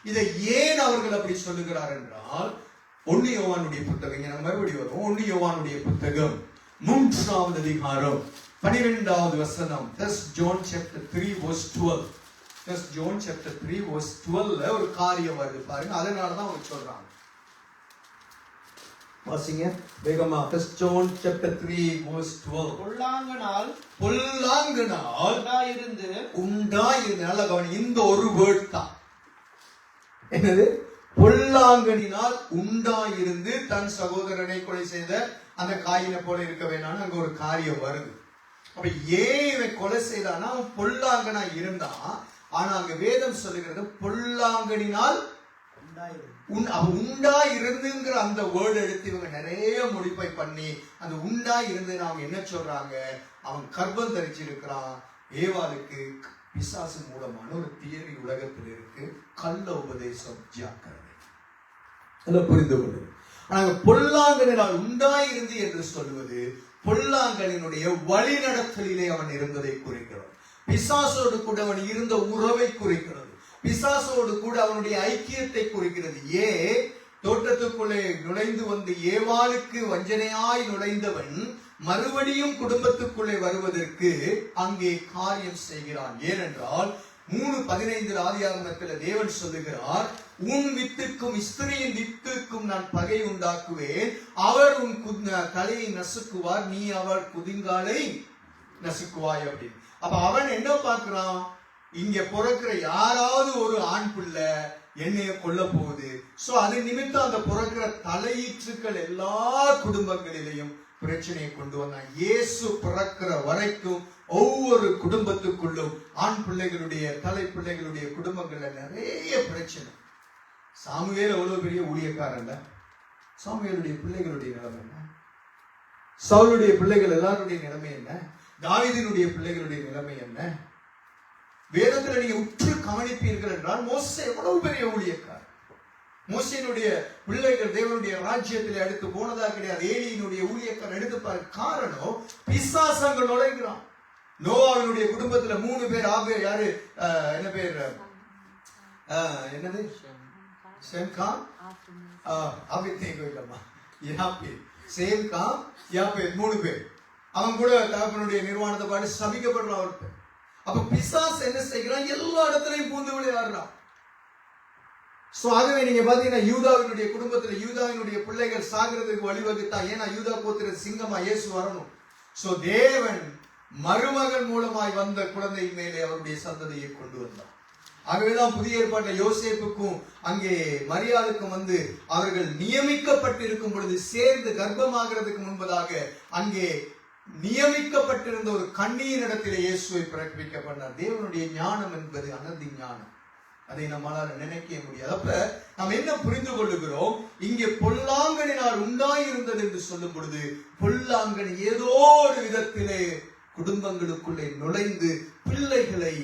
இதை ஏன் அவர்கள் அப்படி சொல்லுகிறார் என்றால், 1 யோவானுடைய புத்தகம், நம்ம மறுபடியும் வரும். 1 யோவானுடைய புத்தகம் 3வது அதிகாரம் 12வது வசனம். John chapter 3 verse 12. John chapter 3 verse 12ல ஒரு காரியம் வருது பாருங்க. அதனாலதான் அவங்க சொல்றாங்க. வாசிங்க வேகமா. John chapter 3 verse 12. பொல்லாங்கனால் உண்டாயிருந்து நல்ல கவனி, இந்த ஒரு வேர்ட் தான். என்னது? பொல்லாங்கனினால் உண்டாயிருந்து தன் சகோதரனை கொலை செய்த அந்த காயினை போல இருக்க வேணாம்னு அங்க ஒரு காரியம் வருது. அப்ப ஏன் இவன் கொலை செய்தானா? அவன் பொல்லாங்கனா இருந்தான். ஆனா அங்க வேதம் சொல்லுகிறது பொல்லாங்கனினால் உண்டா இருந்துங்கிற அந்த வேர்டு எடுத்து இவங்க நிறைய மொழிபை பண்ணி அந்த உண்டா இருந்துன்னு அவங்க என்ன சொல்றாங்க, அவன் கர்ப்பம் தரிச்சிருக்கிறான். ஏவாளுக்கு பிசாசு மூலமான ஒரு தியரி உலகத்தில் இருக்கு. கள்ள உபதேசம், ஜாக்கிரதை. அதை புரிந்து கொள்ளுது. ஆனா பொல்லாங்கனால் உண்டாயிருந்து என்று சொல்வது பொல்லாங்கலினுடைய வழிநடத்தலிலே அவன் இருந்ததை குறிக்கிறது. பிசாசோடு கூட அவன் இருந்த உறவை குறிக்கிறது. பிசாசோடு கூட அவனுடைய ஐக்கியத்தை குறிக்கிறது. தோட்டத்துக்குள்ளே நுழைந்து வந்து ஏவாளுக்கு வஞ்சனையாய் நுழைந்தவன் மறுபடியும் குடும்பத்துக்குள்ளே வருவதற்கு அங்கே காரியம் செய்கிறான். ஏனென்றால் 3:15 ஆதியாகமத்தில் தேவன் சொல்லுகிறார், உன் வித்துக்கும் ஸ்திரியின் வித்துக்கும் நான் பகை உண்டாக்குவேன், அவர் உன் தலையை நசுக்குவார், நீ அவர் குதிங்காலை நசுக்குவாய் அப்படின்னு. அப்ப அவன் என்ன பார்க்கிறான், இங்க பிறக்கிற யாராவது ஒரு ஆண் பிள்ளை என்னைய கொல்ல போகுது. சோ அது நிமித்தம் அந்த பிறக்கிற தலையீற்றுக்கள் எல்லா குடும்பங்களிலையும் பிரச்சனையை கொண்டு வந்தான். இயேசு பிறக்கிற வரைக்கும் ஒவ்வொரு குடும்பத்துக்குள்ளும் ஆண் பிள்ளைகளுடைய தலை பிள்ளைகளுடைய குடும்பங்கள்ல நிறைய பிரச்சனை. சாமுவேல் எவ்வளவு பெரிய ஊழியக்காரன், சாமுவேலுடைய பிள்ளைகளுடைய நிலைமை என்ன, சவுலுடைய பிள்ளைகள் எல்லாருடைய நிலைமை என்ன, தாவீதினுடைய பிள்ளைகளுடைய நிலைமை என்ன? வேதத்துல நீங்க உற்று கவனிப்பீர்கள் என்றால் மோசே எவ்வளவு பெரிய ஊழியக்காரர். மோசேனுடைய பிள்ளைகள் தேவனுடைய ராஜ்யத்தில் எடுத்து போனதா கிடையாது. ஏலியினுடைய ஊழியக்காரர் எடுத்து பாரு. காரணம், பிசாசங்கள் நுழைகிறான். நோவாவினுடைய குடும்பத்துல 3 பேர். யாரு என்ன பேர், என்னது, சேம்காம், சேம்காம், யாப்பேத், 3 பேர். அவன் கூட தகப்பனுடைய நிர்வாணத்தை பாட்டு சபிக்கப்படுறான் ஒருத்தர். அப்ப பிசாசு என்ன செய்கிறான், எல்லா இடத்துலையும் பூந்து விளையாடுறான். சோ ஆகவே நீங்க பாத்தீங்கன்னா யூதாவினுடைய குடும்பத்துல யூதாவினுடைய பிள்ளைகள் சாகிறதுக்கு வழிவகுத்தான். ஏன்னா யூதா போத்திர சிங்கமா இயேசு வரணும். சோ தேவன் மருமகன் மூலமாய் வந்த குழந்தை மேலே அவருடைய சந்ததியை கொண்டு வந்தார். ஆகவேதான் புதிய ஏற்பாட்டில் யோசேப்புக்கும் அங்கே மரியாளுக்கும் அவர்கள் நியமிக்கப்பட்டிருக்கும் பொழுது சேர்ந்து கர்ப்பமாகிறதுக்கு முன்பதாக அங்கே நியமிக்கப்பட்டிருந்த ஒரு கண்ணியின் இடத்திலே இயேசுவை பிறப்பிக்க பண்ணார். தேவனுடைய ஞானம் என்பது அனதி ஞானம். அதை நம்மளால நினைக்க முடியாது. அப்ப நாம் என்ன புரிந்து கொள்ளுகிறோம்? இங்கே பொல்லாங்கனினால் உண்டாயிருந்தது என்று சொல்லும் பொழுது, பொல்லாங்கன் ஏதோ ஒரு விதத்திலே குடும்பங்களுக்குள்ளே நுழைந்து பிள்ளைகளை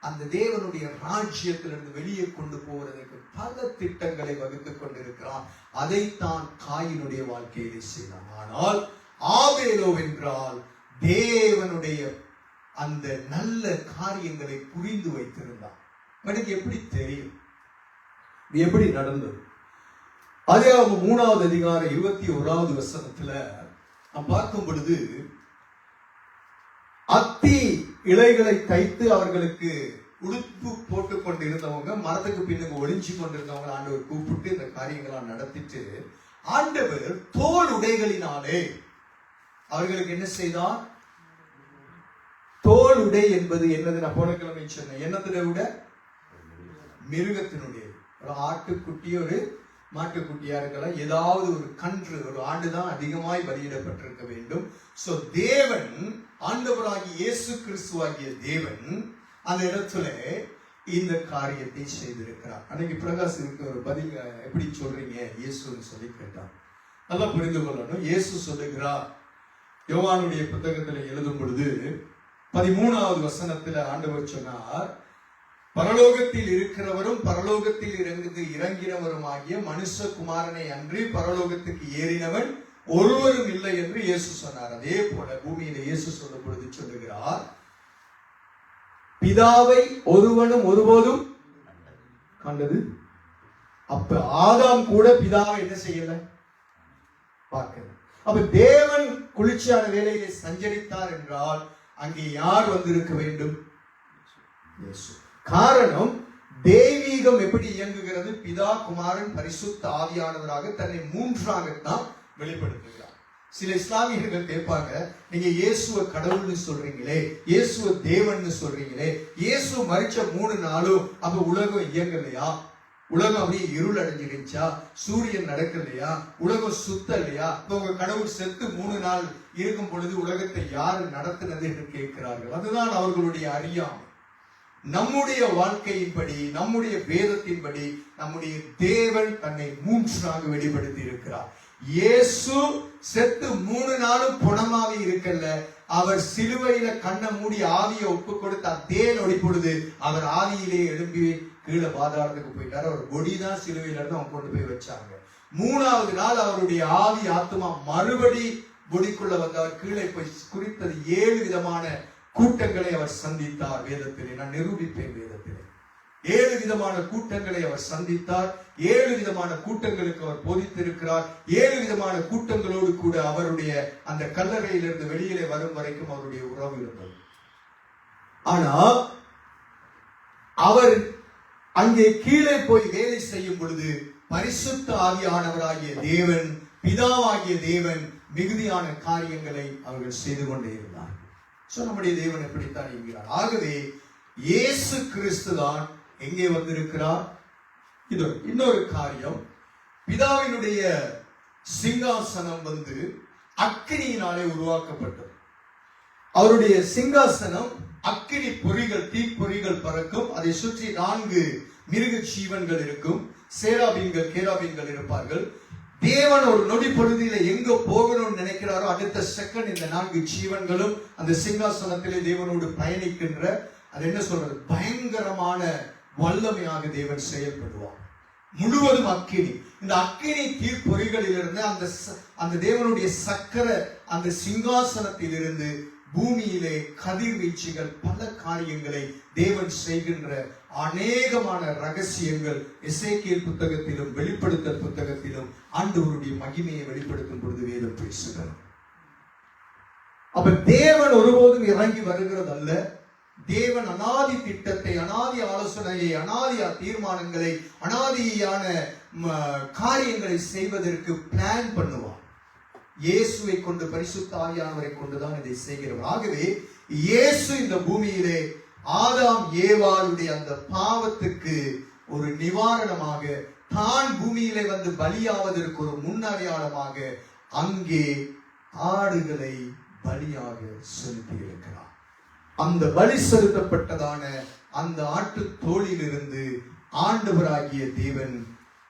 அந்த தேவனுடைய ராஜ்யத்திலிருந்து வெளியே கொண்டு போவதற்கு பல திட்டங்களை வகுத்துக் கொண்டிருக்கிறான். அதைத்தான் காயினுடைய வாழ்க்கையிலே செய்தான். ஆனால் ஆபேலோ என்றால் தேவனுடைய அந்த நல்ல காரியங்களை புரிந்து வைத்திருந்தான். எனக்கு எப்படி தெரியும் இது எப்படி நடந்தது? அதே 3வது அதிகாரம் 21வது வசனத்துல நாம் பார்க்கும் பொழுது, அத்தி இலைகளை தைத்து அவர்களுக்கு உடுப்பு போட்டுக் கொண்டிருந்தவங்க, மரத்துக்கு பின்னுக்கு ஒளிஞ்சு கொண்டிருந்தவங்க ஆண்டவர் கூப்பிட்டு இந்த காரியங்களாம் நடத்திட்டு, ஆண்டவர் தோல் உடைகளினாலே அவர்களுக்கு என்ன செய்தார்? தோல் உடை என்பது என்னது? நான் போன கிழமை சொன்னேன். என்னதுடைய உடை? மிருகத்தினுடைய. ஒரு ஆட்டுக்குட்டி, ஒரு மாட்டுக்குட்டியா இருக்கலாம், ஏதாவது ஒரு கன்று, ஒரு ஆண்டுதான் அதிகமாய் பலியிடப்பட்டிருக்க வேண்டும். சோ தேவன், ஆண்டவராகிய இயேசு கிறிஸ்துவாகிய தேவன் அந்த இடத்துல இந்த காரியத்தை செய்திருக்கிறார். அன்னைக்கு பிரகாசிற்கு ஒரு பதில் எப்படி சொல்றீங்க இயேசுன்னு சொல்லி கேட்டார். நல்லா புரிந்து கொள்ளணும். இயேசு சொல்லுகிறார், யோவானுடைய புத்தகத்தில் எழுதும் பொழுது 13வது வசனத்துல ஆண்டவர் சொன்னார், பரலோகத்தில் இருக்கிறவரும் பரலோகத்தில் இறங்கினவரும் ஆகிய மனுஷகுமாரனை அன்றி பரலோகத்துக்கு ஏறினவன் ஒருவரும் இல்லை என்று இயேசு சொன்னார். அதே போல பூமியில இயேசு சொல்லும் பொழுது சொல்லுகிறார், பிதாவை ஒருவனும் ஒருபோதும் கண்டது. அப்ப ஆதாம் கூட பிதாவை என்ன செய்யல? பார்க்கல. அப்ப தேவன் குளிர்ச்சியான வேலையை சஞ்சரித்தார் என்றால் அங்கே யார் வந்திருக்க வேண்டும்? இயேசு. காரணம், தெய்வீகம் எப்படி இயங்குகிறது? பிதா, குமாரன், பரிசுத்த ஆவியானவராக தன்னை மூன்றாகத்தான் வெளிப்படுத்துகிறார். சில இஸ்லாமியர்கள் கேட்பாங்க, நீங்க இயேசுவ கடவுள்னு சொல்றீங்களே, இயேசுவ தேவன் சொல்றீங்களே, இயேசு மரிச்ச 3 நாளும் அப்ப உலகம் இயங்கலையா? உலகம் அப்படியே இருள் அடைஞ்சிருச்சா? சூரியன் நடக்கலையா? உலகம் சுத்தலையா? உங்க கடவுள் செத்து 3 நாள் இருக்கும் பொழுது உலகத்தை யாரு நடத்தினது என்று கேட்கிறார்கள். அதுதான் அவர்களுடைய அறியாமை. நம்முடைய வாழ்க்கையின்படி, நம்முடைய வேதத்தின்படி நம்முடைய தேவன் தன்னை மூன்றாக வெளிப்படுத்தி இருக்கிறார். இயேசு செத்து 3 நாளும் புணமாவி இருக்கல்ல, அவர் சிலுவையில கண்ணை மூடி ஆவியை ஒப்பு கொடுத்த அதே நொடி பொழுது அவர் ஆவியிலே எழும்பி கீழே பாதாளத்துக்கு போயிட்டார். அவர் பொடிதான் சிலுவையில இருந்து அவங்க கொண்டு போய் வச்சாங்க. 3வது நாள் அவருடைய ஆவி ஆத்மா மறுபடி பொடிக்குள்ள வந்து அவர் கீழே போய் குறித்தது 7 விதமான கூட்டங்களை அவர் சந்தித்தார். வேதத்திலே நான் நிரூபிப்பேன். வேதத்திலே 7 விதமான கூட்டங்களை அவர் சந்தித்தார். 7 விதமான கூட்டங்களுக்கு அவர் போதித்திருக்கிறார். 7 விதமான கூட்டங்களோடு கூட அவருடைய அந்த கல்லறையிலிருந்து வெளியிலே வரும் வரைக்கும் அவருடைய உறவு இருந்தது. ஆனா அவர் அங்கே கீழே போய் வேலை செய்யும் பொழுது பரிசுத்த ஆவியானவராகிய தேவன், பிதாவாகிய தேவன் மிகுதியான காரியங்களை அவர்கள் செய்து கொண்டே இருந்தார். நம்முடைய தேவன் எப்படித்தான் இருக்கிறார். ஆகவே இயேசு கிறிஸ்து தான் எங்கே வந்திருக்கிறார்? இது இன்னொரு காரியம். பிதாவினுடைய சிங்காசனம் வந்து அக்கினியினாலே உருவாக்கப்பட்டது. அவருடைய சிங்காசனம் அக்கினி பொறிகள், தீப்பொறிகள் பறக்கும். அதை சுற்றி 4 மிருக ஜீவன்கள் இருக்கும். சேராபீன்கள், கேராபீன்கள் இருப்பார்கள். தேவன் ஒரு நொடி பொழுதில எங்க போகணும்னு நினைக்கிறாரோ அடுத்த செகண்ட் இந்த 4 ஜீவன்களும் அந்த சிங்காசனத்திலே தேவனோடு பயணிக்கின்ற, அது என்ன சொல்றது, பயங்கரமான வல்லமையாக தேவன் செயல்படுவார். முழுவதும் அக்கினி. இந்த அக்கினி தீப்பொறிகளிலிருந்து அந்த தேவனுடைய சக்கர அந்த சிங்காசனத்தில் இருந்து பூமியிலே கதிர்வீச்சுகள், பல காரியங்களை தேவன் செய்கின்ற அநேகமான ரகசியங்கள் எசேக்கியேல் புத்தகத்திலும் வெளிப்படுத்தல் புத்தகத்திலும் ஆண்டவருடைய மகிமையை வெளிப்படுத்தும் பொழுது வேதம் பேசுகிறது. அப்ப தேவன் ஒருபோதும் இறங்கி வருகிறது அல்ல. தேவன் அனாதி திட்டத்தை, அனாதி ஆலோசனையை, அனாதி தீர்மானங்களை, அனாதியான காரியங்களை செய்வதற்கு பிளான் பண்ணுவார். இயேசுவை கொண்டு, பரிசுத்த ஆவியானவரை கொண்டுதான் இதை செய்கிறவர். ஆகவே இயேசு இந்த பூமியிலே ஆதாம் ஏவாளுடைய அந்த பாவத்துக்கு ஒரு நிவாரணமாக, தான் பூமியிலே வந்து பலியாவதற்கு ஒரு முன்னடையாளமாக அங்கே ஆடுகளை பலியாக செலுத்தி இருக்கிறார். அந்த பலி செலுத்தப்பட்டதான அந்த ஆட்டு தோலிலிருந்து ஆண்டவராகிய தேவன்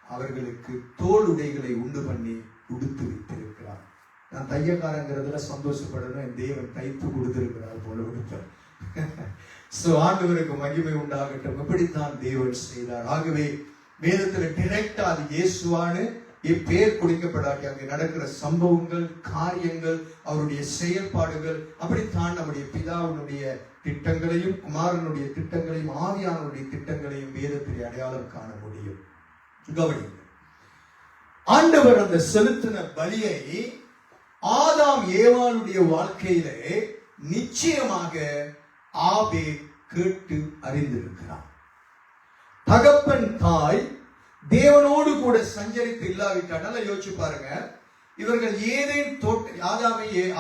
அவர்களுக்கு தோல் உடைகளை உண்டு பண்ணி உடுத்து வைத்திருக்கிறார். நான் தையக்காரங்கிறதுல சந்தோஷப்படணும். என் தேவன் தைத்து கொடுத்திருக்கிறார் போல உடுத்த. ஆண்டவருக்கு மகிமை உண்டாகட்டும். எப்படித்தான் தேவன் செய்தார். ஆகவே வேதத்துல டிரெக்டா அது இயேசுவானு இப்பேர் கொடுக்கப்படாட்டி அங்கே நடக்கிற சம்பவங்கள், காரியங்கள், அவருடைய செயல்பாடுகள் அப்படித்தான் நம்முடைய பிதாவினுடைய திட்டங்களையும் குமாரனுடைய திட்டங்களையும் ஆவியானுடைய திட்டங்களையும் வேதத்தில் அடையாளம் காண முடியும். கவனிங்க, ஆண்டவர் அந்த செலுத்தின பலியை ஆதாம் ஏவாளுடைய வாழ்க்கையிலே நிச்சயமாக ஆபேல் கேட்டு அறிந்திருக்கிறார். தகப்பன் தாய் தேவனோடு கூட சஞ்சரித்து இல்லாவிட்டால், நல்லா யோசிச்சு பாருங்க, இவர்கள் ஏதேன்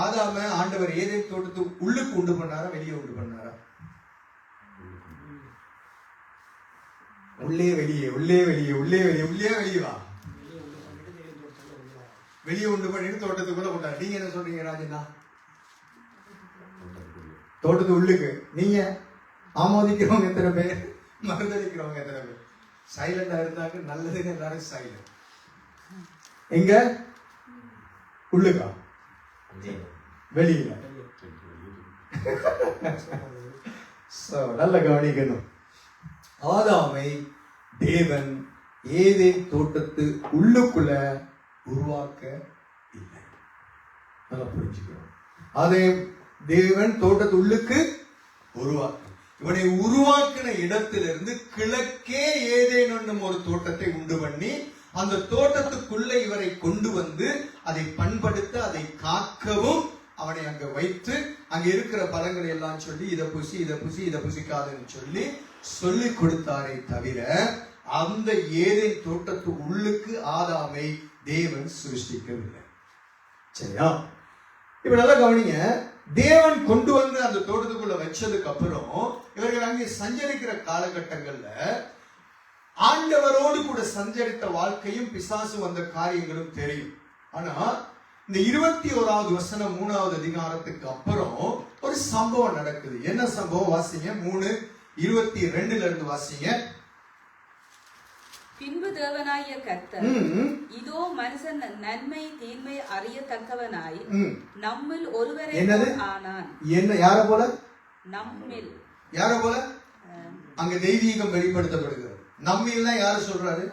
ஆதாம ஆண்டவர் ஏதேன் தோட்டத்துக்கு உள்ளுக்கு உண்டு பண்ணாரா வெளியே உண்டு பண்ணாரா? உள்ளே வெளியே உள்ளே வெளியே உள்ளே வெளியே உள்ளே வெளியே வா வெளியே உண்டு பண்ணிட்டு தோட்டத்துக்குள்ள கொண்டாரு. நீங்க என்ன சொல்றீங்க ராஜண்ணா? தோட்டத்து உள்ளுக்கு. நீங்க ஆமோதிக்கிறவங்க எத்தனை பேர், மறுதளிக்கிறவங்க எத்தனை பேர்? சைலண்டா இருந்தாங்க நல்லதுன்னு எல்லாரும் சைலண்ட். எங்க உள்ளுக்கா வெளியில? நல்ல கவனிக்கணும். ஆதாமை தேவன் ஏதேன் தோட்டத்து உள்ளுக்குள்ள உருவாக்க இல்லை. நல்லா புரிஞ்சுக்கணும். அதே தேவன் தோட்டத்து உள்ளுக்கு உருவாக்க, இவனை உருவாக்கின இடத்திலிருந்து கிழக்கே ஏதேனும் ஒரு தோட்டத்தை உண்டு பண்ணி அந்த தோட்டத்துக்குள்ள இவரை கொண்டு வந்து அதை பண்படுத்த, அதை காக்கவும் அவனை அங்க வைத்து அங்க இருக்கிற பழங்களை எல்லாம் சொல்லி இதை புசி இதை புசி இதை புசிக்காதுன்னு சொல்லி கொடுத்தாரே தவிர அந்த ஏதேன் தோட்டத்து உள்ளுக்கு ஆதாமை தேவன் சிருஷ்டிக்கவில்லை. சரியா? இப்ப நல்லா கவனிங்க. தேவன் கொண்டு வந்து அந்த தோட்டத்துக்குள்ள வச்சதுக்கு அப்புறம் இவர்கள் அங்கே சஞ்சரிக்கிற காலகட்டங்கள்ல ஆண்டவரோடு கூட சஞ்சரித்த வாழ்க்கையும் பிசாசு வந்த காரியங்களும் தெரியும். ஆனா இந்த 21வது வசனம் 3வது அதிகாரத்துக்கு அப்புறம் ஒரு சம்பவம் நடக்குது. என்ன சம்பவம்? வாசிங்க. 3:22 இருந்து வாசிங்க. பின்பு தேவனாகிய கர்த்தர், இதோ மனுஷன் நன்மை தீன்மை அறியத்தக்கவனாய் நம்மில் ஒருவரை ஆனான். என்ன? யார போல? நம்மில். யார போல? அங்க தெய்வீகம் வெளிப்படுத்தப்படுகிறது. நம்மில் யாரு சொல்றாரு?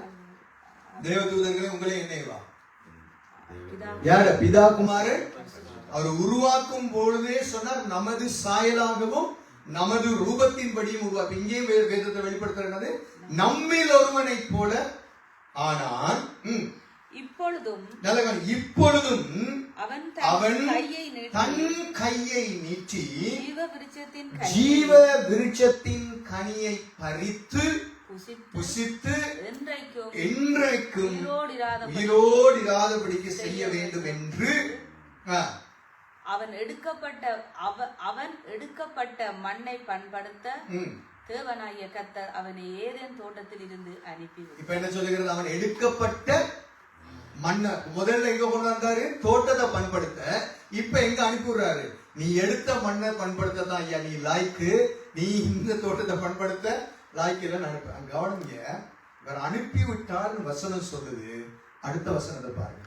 தேவதூதர்களே உங்களே என்னைவா? யார? பிதா குமாரன். அவர் உருவாக்கும் பொழுதே சொன்னார் நமது சாயலாகவும் நமது ரூபத்தின் படியும் உருவாக்கு. இங்கே வேதத்தை வெளிப்படுத்துறது நம்மில் ஒருவனை போல ஆனான். இப்பொழுதும் அவன் தன் கையை நீட்டி ஜீவ விருட்சத்தின் கனியை பறித்து புசித்து என்றைக்கும் உயிரோடிராதபடிக்கு செய்ய வேண்டும் என்று அவன் எடுக்கப்பட்ட மண்ணை பண்படுத்த தேவனாகிய கர்த்தர் அவனை ஏதேன் தோட்டத்தில் இருந்து அனுப்பி. இப்ப என்ன சொல்லுகிறது? அவன் எடுக்கப்பட்ட மண்ணை முதல்ல எங்க கொண்டு வந்தாரு? தோட்டத்தை பண்படுத்த. இப்ப எங்க அனுப்பிடுறாரு? நீ எடுத்த மண்ணை பண்படுத்த தான் ஐயா நீ லாய்க்கு, நீ இந்த தோட்டத்தை பண்படுத்த லாய்க்கு இல்ல அனுப்ப. கவனிங்க, இவர் அனுப்பி விட்டார்னு வசனம் சொல்லுது. அடுத்த வசனத்தை பாருங்க.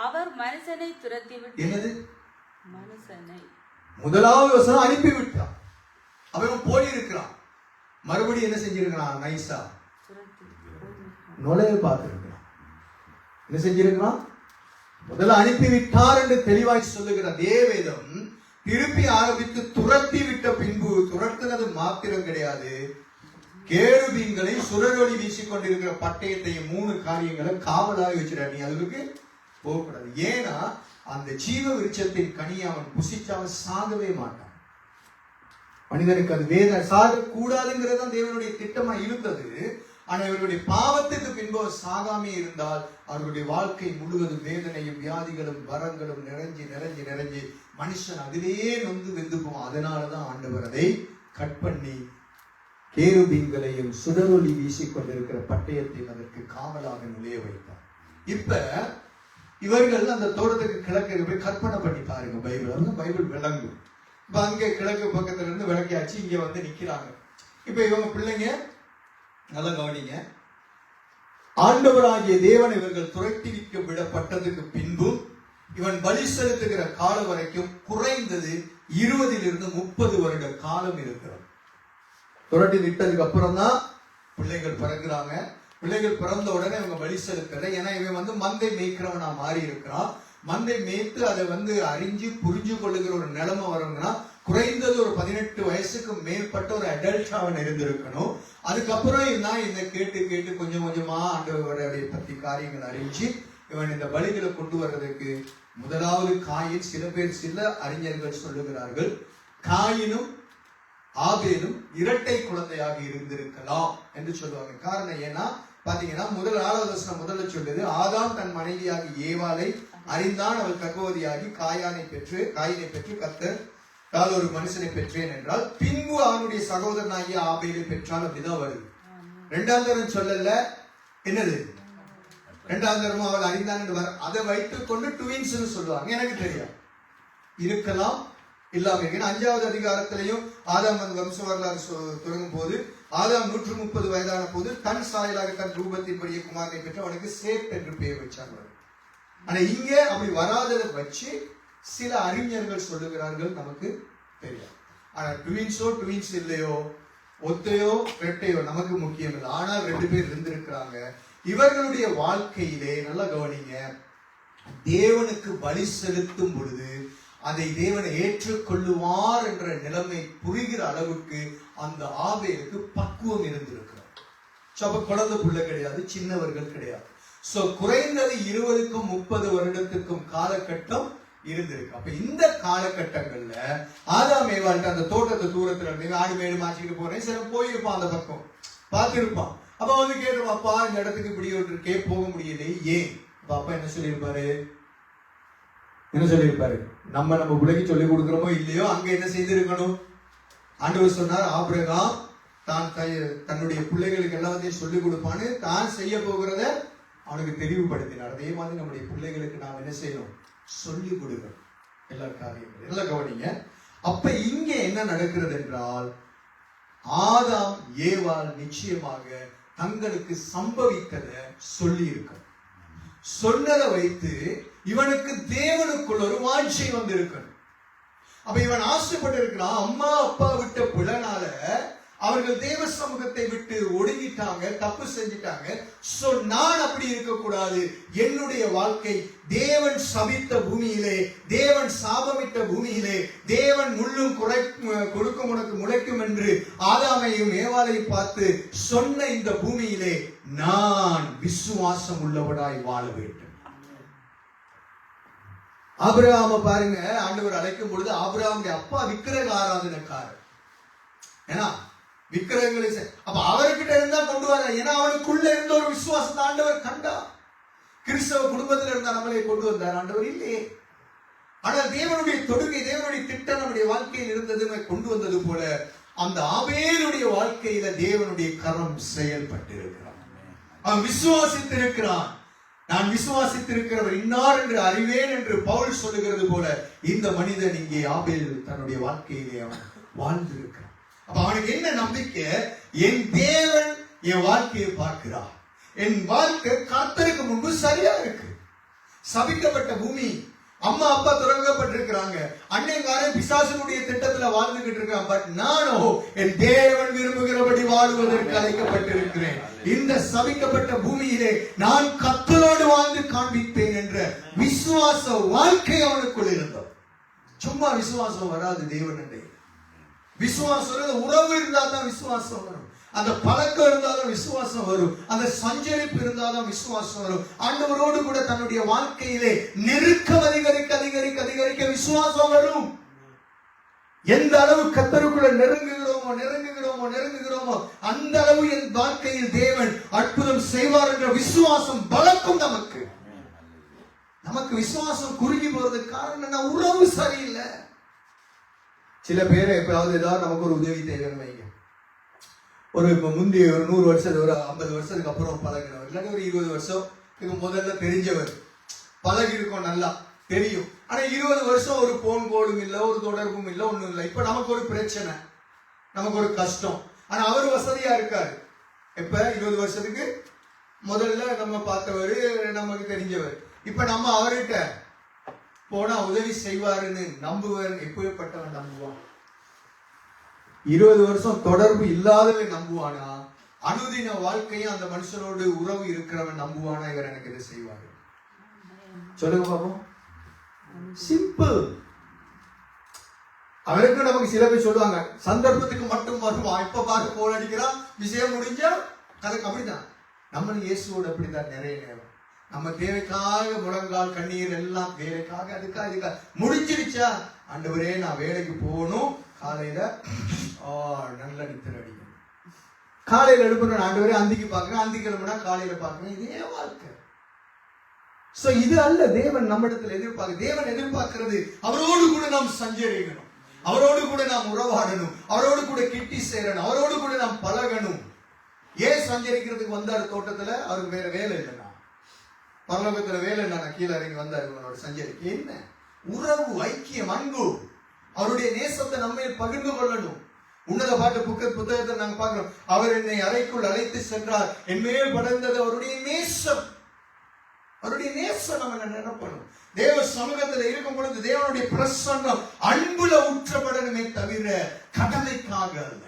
அவர் மனுஷனை துரத்தி விட்டு. என்னது? மனுஷனை. முதலாவது வசனம் அனுப்பி விட்டான். அவன் போய் இருக்கிறான். மறுபடியும் என்ன செஞ்சிருக்கிறான்? நைசா நுழைய பார்த்திருக்கிறான். என்ன செஞ்சிருக்கிறான்? முதல்ல அனுப்பிவிட்டார் என்று தெளிவாய் சொல்லுகிற தேவேதம் திருப்பி ஆரம்பித்து துரத்தி விட்ட பின்பு துரத்துனது மாத்திரம் கிடையாது, கேருபீன்களை சுடரொளி வீசிக்கொண்டிருக்கிற பட்டயத்தையும் 3 காரியங்களை காவலாக வச்சிருக்க. நீ அதுக்கு போகக்கூடாது. ஏன்னா அந்த ஜீவ விருட்சத்தின் கனியை அவன் புசிச்சாலும் சாகவே மாட்டான். மனிதனுக்கு அது வேத சாக கூடாதுங்கிறதான் தேவனுடைய திட்டமா இருந்தது. ஆனா இவர்களுடைய பாவத்துக்கு பின்பு சாகாமே இருந்தால் அவர்களுடைய வாழ்க்கை முழுவதும் வேதனையும் வியாதிகளும் வரங்களும் நிறைஞ்சி நிறைஞ்சி நிறைஞ்சி மனுஷன் அதிலேயே நொந்து வெந்து போவான். அதனாலதான் ஆண்டவர் அதை கட் பண்ணி கேருபீன்களையும் சுடரொளி வீசிக்கொண்டிருக்கிற பட்டயத்தையும் அதற்கு காவலாக நுழைய வைத்தார். இப்ப இவர்கள் அந்த தோட்டத்துக்கு கிழக்கு போய் கற்பனை பண்ணி பாருங்க, பைபிள் விளங்கும். இப்ப அங்க கிழக்கு பக்கத்துல இருந்து விளக்கியாச்சு, இங்க வந்து நிக்கிறாங்க. இப்ப இவங்க பிள்ளைங்க நல்லா கவனிங்க, ஆண்டவராகிய தேவன் இவர்கள் துரத்தி விக்க விடப்பட்டதுக்கு பின்பும் இவன் பலி செலுத்துகிற காலம் வரைக்கும் குறைந்தது 20 வருட காலம் இருக்கிறது. துரட்டி விட்டதுக்கு அப்புறம் தான் பிள்ளைகள் பிறகுறாங்க. பிள்ளைகள் பிறந்த உடனே இவங்க பலி செலுத்தல. ஏன்னா இவன் வந்து மந்தை மேய்க்கிறவனா மாறி இருக்கிறான். மந்தை மேய்த்து அதை வந்து அறிஞ்சு புரிஞ்சு கொள்ளுகிற ஒரு நிலைமை வரும்னா குறைந்தது ஒரு 18 வயசுக்கு மேற்பட்ட ஒரு அடல்ட் அவன் இருந்திருக்கணும். அதுக்கப்புறம் தான் இதை கேட்டு கொஞ்சம் கொஞ்சமா ஆண்டவருடைய பத்தி காரியங்கள் அறிஞ்சு இவன் இந்த பலிகளை கொண்டு வர்றதுக்கு முதலாவது காயின், சில அறிஞர்கள் சொல்லுகிறார்கள் காயினும் ஆபேலும் இரட்டை குழந்தையாக இருந்திருக்கலாம் என்று சொல்லுவாங்க. காரணம் ஏன்னா பாத்தீங்கன்னா முதல்ல சொல்லுது, ஆதாம் தன் மனைவியாகி ஏவாளை அறிந்தான், அவள் கர்ப்பவதியாகி காயினை பெற்று கர்த்தர் ஒரு மனுஷனை பெற்றேன் என்றால் பின்பு அவனுடைய சகோதரனாகிய ஆபேலை பெற்றால் அப்படிதான் வருது. இரண்டாம் தரம் சொல்லல, என்னது இரண்டாம் தரமும் அவள் அறிந்தான் என்று வர, அதை வைத்துக் கொண்டு ட்வின்ஸ் சொல்லுவாங்க. எனக்கு தெரியும் இருக்கலாம் இல்லாம இருக்கு. 5வது அதிகாரத்திலையும் ஆதாம் வம்ச வரலாறு தொடங்கும் போது ஆதாம் 130 வயதான போது தன் சாயலாக தன் ரூபத்தின்படியே குமாரனை பெற்று அவனுக்கு சேத் என்று பெயர் வச்சாங்க. ஆனா இங்க அப்படி வராததை வச்சு சில அறிஞர்கள் சொல்லுகிறார்கள், நமக்கு தெரியும். ஆனா ட்வின்ஸ் இல்லையோ, ஒத்தையோ ரெட்டையோ நமக்கு முக்கியம் இல்லை. ஆனால் 2 பேர் இருந்திருக்கிறாங்க. இவர்களுடைய வாழ்க்கையிலே நல்லா கவனிங்க, தேவனுக்கு பலி செலுத்தும் பொழுது அதை தேவனை ஏற்றுக்கொள்ளுவார் என்ற நிலைமை புரிகிற அளவுக்கு அந்த ஆபேலுக்கு பக்குவம் இருந்திருக்கிறார். அப்ப குழந்தை பிள்ளை கிடையாது, சின்னவர்கள் கிடையாது. சோ குறைந்தது 20க்கும் 30 வருடத்துக்கும் காலகட்டம் இருந்திருக்கு. அப்ப இந்த காலகட்டங்கள்ல ஆதாம் ஏவாள்கிட்ட அந்த தோட்டத்தை தூரத்துல இருந்து ஆடு மேடு மாற்றிட்டு போறேன், சில போயிருப்பான், அந்த பக்கம் பார்த்திருப்பான். அப்ப வந்து கேட்டுருவான், அப்பா இந்த இடத்துக்கு இப்படி இருக்கே, போக முடியல, ஏன்? அப்பா என்ன சொல்லியிருப்பாரு? நம்ம பிள்ளைக்கு சொல்லி கொடுக்கிறோமோ இல்லையோ, அங்க என்ன செய்திருக்கணும்? ஆண்டவர் சொன்னார், ஆபிரகாம் தான் தன்னுடைய பிள்ளைகளுக்கு எல்லாத்தையும் சொல்லிக் கொடுப்பான்னு தான் செய்ய போகிறத அவனுக்கு தெளிவுபடுத்தினார். அதே மாதிரி நம்முடைய பிள்ளைகளுக்கு நாம் என்ன செய்யணும்? சொல்லிக் கொடுக்கணும் எல்லா காரியங்களும். எல்லாம் கவனிங்க. அப்ப இங்க என்ன நடக்கிறது என்றால், ஆதாம் ஏவாள் நிச்சயமாக தங்களுக்கு சம்பவித்ததை சொல்லி இருக்க, சொன்னதை வைத்து இவனுக்கு தேவனுக்குள் ஒரு வாஞ்சை வந்து இருக்கணும். அப்ப இவன் ஆசைப்பட்டு இருக்கிறான். அம்மா அப்பா விட்ட பிள்ளைனால அவர்கள் தேவ சமூகத்தை விட்டு ஒடுங்கிட்டாங்க, தப்பு செஞ்சிட்டாங்க. சோ நான் அப்படி இருக்கக்கூடாது. என்னுடைய வாழ்க்கை தேவன் சபித்த பூமியிலே, தேவன் சாபமிட்ட பூமியிலே, தேவன் முள்ளும் கொடுக்கும் உனக்கு முளைக்கும் என்று ஆதாமையும் ஏவாளையும் பார்த்து சொன்ன இந்த பூமியிலே நான் விசுவாசம் உள்ளவனாய் வாழ வேண்டும். ஆபிரகாம பாருங்க, ஆண்டவர் அழைக்கும் பொழுது ஆபிரகாமுடைய அப்பா விக்கிரக ஆராதனைக்காரர். ஏன்னா விக்கிரகங்களை அப்ப அவர்கிட்ட இருந்தா கொண்டு வர, ஏன்னா அவனுக்குள்ள இருந்த ஒரு விசுவாசத்தை ஆண்டவர் கண்டா. கிறிஸ்தவ குடும்பத்தில் இருந்தா நம்மளை கொண்டு வந்தார் ஆண்டவர் இல்லையே. ஆனால் தேவனுடைய தொடுகை, தேவனுடைய திட்டம் நம்முடைய வாழ்க்கையில் இருந்தது, கொண்டு வந்தது போல அந்த ஆபேலுடைய வாழ்க்கையில தேவனுடைய கரம் செயல்பட்டிருக்கிறான். அவன் விசுவாசித்திருக்கிறான். நான் விசுவாசித்திருக்கிறவர் இன்னார் என்று அறிவேன் என்று பவுல் சொல்லுகிறது போல இந்த மனிதன் இங்கே ஆபேல் தன்னுடைய வாழ்க்கையிலே அவன் வாழ்ந்திருக்கிறான். அப்ப அவனுக்கு என்ன நம்பிக்கை? என் தேவன் என் வாழ்க்கையை பார்க்கிறார், என் வாழ்க்கை கர்த்தருக்கு முன்பு சரியா இருக்கு. சபிக்கப்பட்ட பூமி, அம்மா அப்பா துறக்கப்பட்டிருக்கிறாங்க, அன்னைக்காரன் பிசாசனுடைய திட்டத்துல வாழ்ந்துகிட்டு இருக்கான். பட் நானோ என் தேவன் விரும்புகிறபடி வாழ்வதற்கு அழைக்கப்பட்டிருக்கிறேன். இந்த சபிக்கப்பட்ட பூமியிலே நான் கர்த்தரோடு வாழ்ந்து காண்பிப்பேன் என்ற விசுவாச வாழ்க்கை அவனுக்குள் இருந்தோம். சும்மா விசுவாசம் வராது. தேவன் விசுவாசம் உறவு இருந்தால்தான் விசுவாசம் வரும். அந்த பழக்கம் இருந்தாலும் விசுவாசம் வரும். அந்த சஞ்சரிப்பு இருந்தாலும் விசுவாசம் வரும். ஆண்டவரோடு கூட தன்னுடைய வாழ்க்கையிலே நெருக்கம் அதிகரிக்க விசுவாசம் வரும். எந்த அளவு கர்த்தருக்குள்ள நெருங்குகிறோமோ அந்த அளவு என் வாழ்க்கையில் தேவன் அற்புதம் செய்வார் என்ற விசுவாசம் பலக்கும். நமக்கு விசுவாசம் குறுகி போறதுக்கு காரணம் என்ன? உறவு சரியில்லை. சில பேர் எப்பயாவது ஏதாவது நமக்கு ஒரு உதவி தேவைன்னு வைங்க, ஒரு முந்தைய ஒரு 100 வருஷம், ஒரு 50 வருஷத்துக்கு அப்புறம் பழகினவர், இல்லாட்டி ஒரு 20 வருஷம் முதல்ல தெரிஞ்சவர், பழகி இருக்கோம், நல்லா தெரியும். ஆனா 20 வருஷம் ஒரு போன் கோலும் இல்ல, ஒரு தொடர்பும் இல்ல, ஒண்ணும் இல்லை. இப்ப நமக்கு ஒரு பிரச்சனை, நமக்கு ஒரு கஷ்டம். ஆனா அவர் வசதியா இருக்காரு. இப்ப 20 வருஷத்துக்கு முதல்ல நம்ம பார்த்தவர், நமக்கு தெரிஞ்சவர். இப்ப நம்ம அவர்கிட்ட போனா உதவி செய்வாருன்னு நம்புவார். எப்படிப்பட்டவன் நம்புவான்? 20 வருஷம் தொடர்பு இல்லாதவன் நம்புவானா? அனுதின வாழ்க்கையும் அந்த மனுஷனோடு உறவு இருக்கிறவன் நம்புவானா? இவர் எனக்கு இதை செய்வாரு. சொல்லுங்க பாப்போம். சிம்பிள். அவருக்கு நமக்கு சில பேர் சொல்லுவாங்க, சந்தர்ப்பத்துக்கு மட்டும் வருவான், இப்ப பார்த்து போன் அடிக்கிறான், விஷயம் முடிஞ்சா கதைக்கு. அப்படிதான் நம்மளும் இயேசுவோட அப்படிதான். நிறைய நேரம் நம்ம தேவைக்காக முழங்கால் கண்ணீர் எல்லாம் வேலைக்காக அதுக்காக முடிஞ்சிருச்சா, ஆண்டவரே நான் வேலைக்கு போகணும், காலையில நல்ல நித்திர அடிக்கணும், காலையில எழுப்பணும், ஆண்டவரே அந்திக்கு பாக்குறேன், அந்தி கிளம்புனா காலையில பாக்குறேன். இதே வாழ்க்கை. சோ இது அல்ல தேவன் நம்மிடத்தில் எதிர்பார்க்க. தேவன் எதிர்பார்க்கிறது அவரோடு கூட நாம் சஞ்சரிக்கணும், அவரோடு கூட நாம் உறவாடணும், அவரோடு கூட கிட்டி சேரணும், அவரோடு கூட நாம் பழகணும். ஏன் சஞ்சரிக்கிறதுக்கு வந்தாரு தோட்டத்துல? அவருக்கு வேற வேலை இல்லைன்னா, பரலோகத்துல வேலை இல்லைன்னா கீழே இறங்கி வந்தாரு அவரோட சஞ்சரிக்க. என்ன உறவு, ஐக்கியம், அன்பு, அவருடைய நேசத்தை நம்ம பகிர்ந்து கொள்ளணும். உன்னத பாட்டு புத்தகத்தை நாங்க பார்க்கிறோம். அவர் என்னை அறைக்குள் அழைத்து சென்றார், என் மேல் படர்ந்தது அவருடைய நேசம். அவருடைய நேசம் நம்ம நினைப்பணும். தேவ சமூகத்துல இருக்கும் பொழுது தேவனுடைய பிரசன்னம் அன்புல ஊற்றப்படணுமே தவிர கடமைக்காக அல்ல.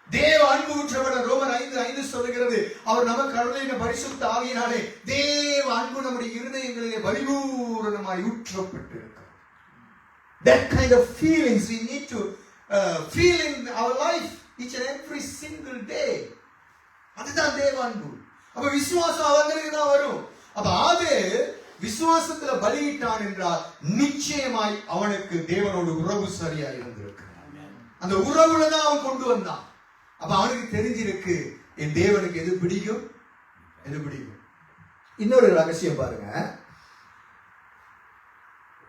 தேவ அன்பு ஊற்றப்பட ரோமர் 5:5 சொல்லுகிறது, அவர் நமக்கு அருளின பரிசுத்த ஆவியினாலே தேவ அன்பு நம்முடைய இருதயங்களிலே பரிபூரணமாய் ஊற்றப்பட்டிருக்கிறது. That kind of feelings we need to feel in our life each and every single day. அதுதான் தேவ அன்பு. அப்ப விசுவாசம் அவங்களுக்கு தான் வரும். அப்ப ஆபேல் விசுவாசத்துல பலியிட்டான் என்றால் நிச்சயமாய் அவனுக்கு தேவனோடு உறவு சரியா இருந்திருக்கு. அந்த உறவுல தான் அவன் கொண்டு வந்தான். அப்ப அவனுக்கு தெரிஞ்சிருக்கு என் தேவனுக்கு எது பிடிக்கும், எது பிடிக்கும். இன்னொரு ரகசியம் பாருங்க,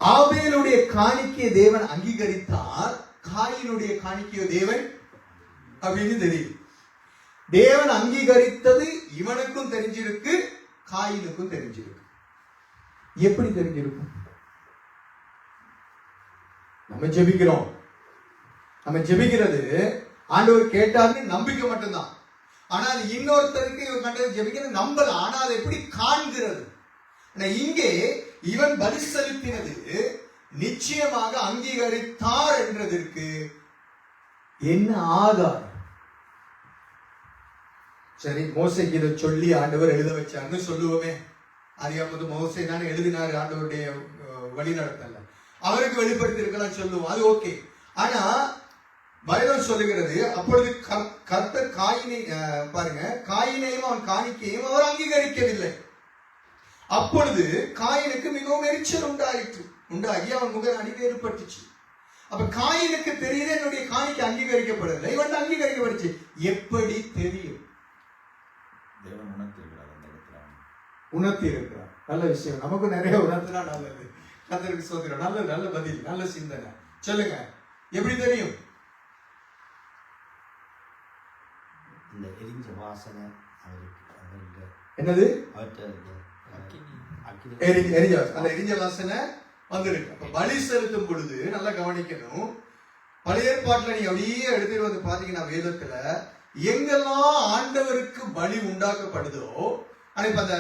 ஆபேலுடைய காணிக்கையை தேவன் அங்கீகரித்தார், காயினுடைய காணிக்கையோ தேவன் அப்படின்னு தெரியும். தேவன் அங்கீகரித்தது இவனுக்கும் தெரிஞ்சிருக்கு, காயினுக்கும் தெரிஞ்சிருக்கு. எப்படி தெரிஞ்சிருக்கும்? நம்ம ஜெபிக்கிறோம், நம்ம ஜெபிக்கிறது ஆண்டவர் கேட்டார்னு நம்பிக்கை மட்டும்தான். ஆனால் இன்னொருத்தருக்கு இவன் கண்டது ஜெபிக்கிறது நம்பல. ஆனால் அதை எப்படி காண்கிறது? இங்கே இவன் பலி செலுத்தினது நிச்சயமாக அங்கீகரித்தார் என்றதற்கு என்ன ஆதாரம்? சரி, மோசைக்கு இதை சொல்லி ஆண்டவர் எழுத வச்சார்னு சொல்லுவோமே. அதிகாரத்து மோசை தானே எழுதினார், ஆண்டவருடைய வழி நடத்தல, அவருக்கு வெளிப்படுத்தி இருக்கலாம் சொல்லுவோம், அது ஓகே. ஆனா பைபிள் சொல்லுகிறது, அப்பொழுது கர்த்தர் காயினை பாருங்க, காயினையும் அவன் காணிக்கையும் அவர் அங்கீகரிக்கவில்லை. அப்பொழுது காயினுக்கு மிகவும் எரிச்சல் உண்டாகி அவன் முக அடிவேறுபட்டுச்சு. அப்ப காயினுக்கு தெரியுது என்னுடைய காணிக்கை அங்கீகரிக்கப்படவில்லை, இவன் அங்கீகரிக்கப்பட்டுச்சு. எப்படி தெரியும்? உணர்த்தி இருக்கிறார். நல்ல விஷயம், நமக்கு நிறைய உணர்த்தினா நல்லது. கர்த்தருக்கு ஸ்தோத்திரம். நல்ல நல்ல பதில், நல்ல சிந்தனை. சொல்லுங்க, எப்படி தெரியும்? இந்த எரிஞ்ச வாசனை என்னது? எரிஞ்ச வாசனை வந்துருக்கு. அப்ப பலி செலுத்தும் பொழுது நல்லா கவனிக்கணும். பழைய ஏற்பாட்டுல நீங்க அப்படியே எடுத்துட்டு வந்து பாத்தீங்கன்னா வேதத்துல எங்கெல்லாம் ஆண்டவருக்கு பலி உண்டாக்கப்படுதோ, ஆனா இப்ப அந்த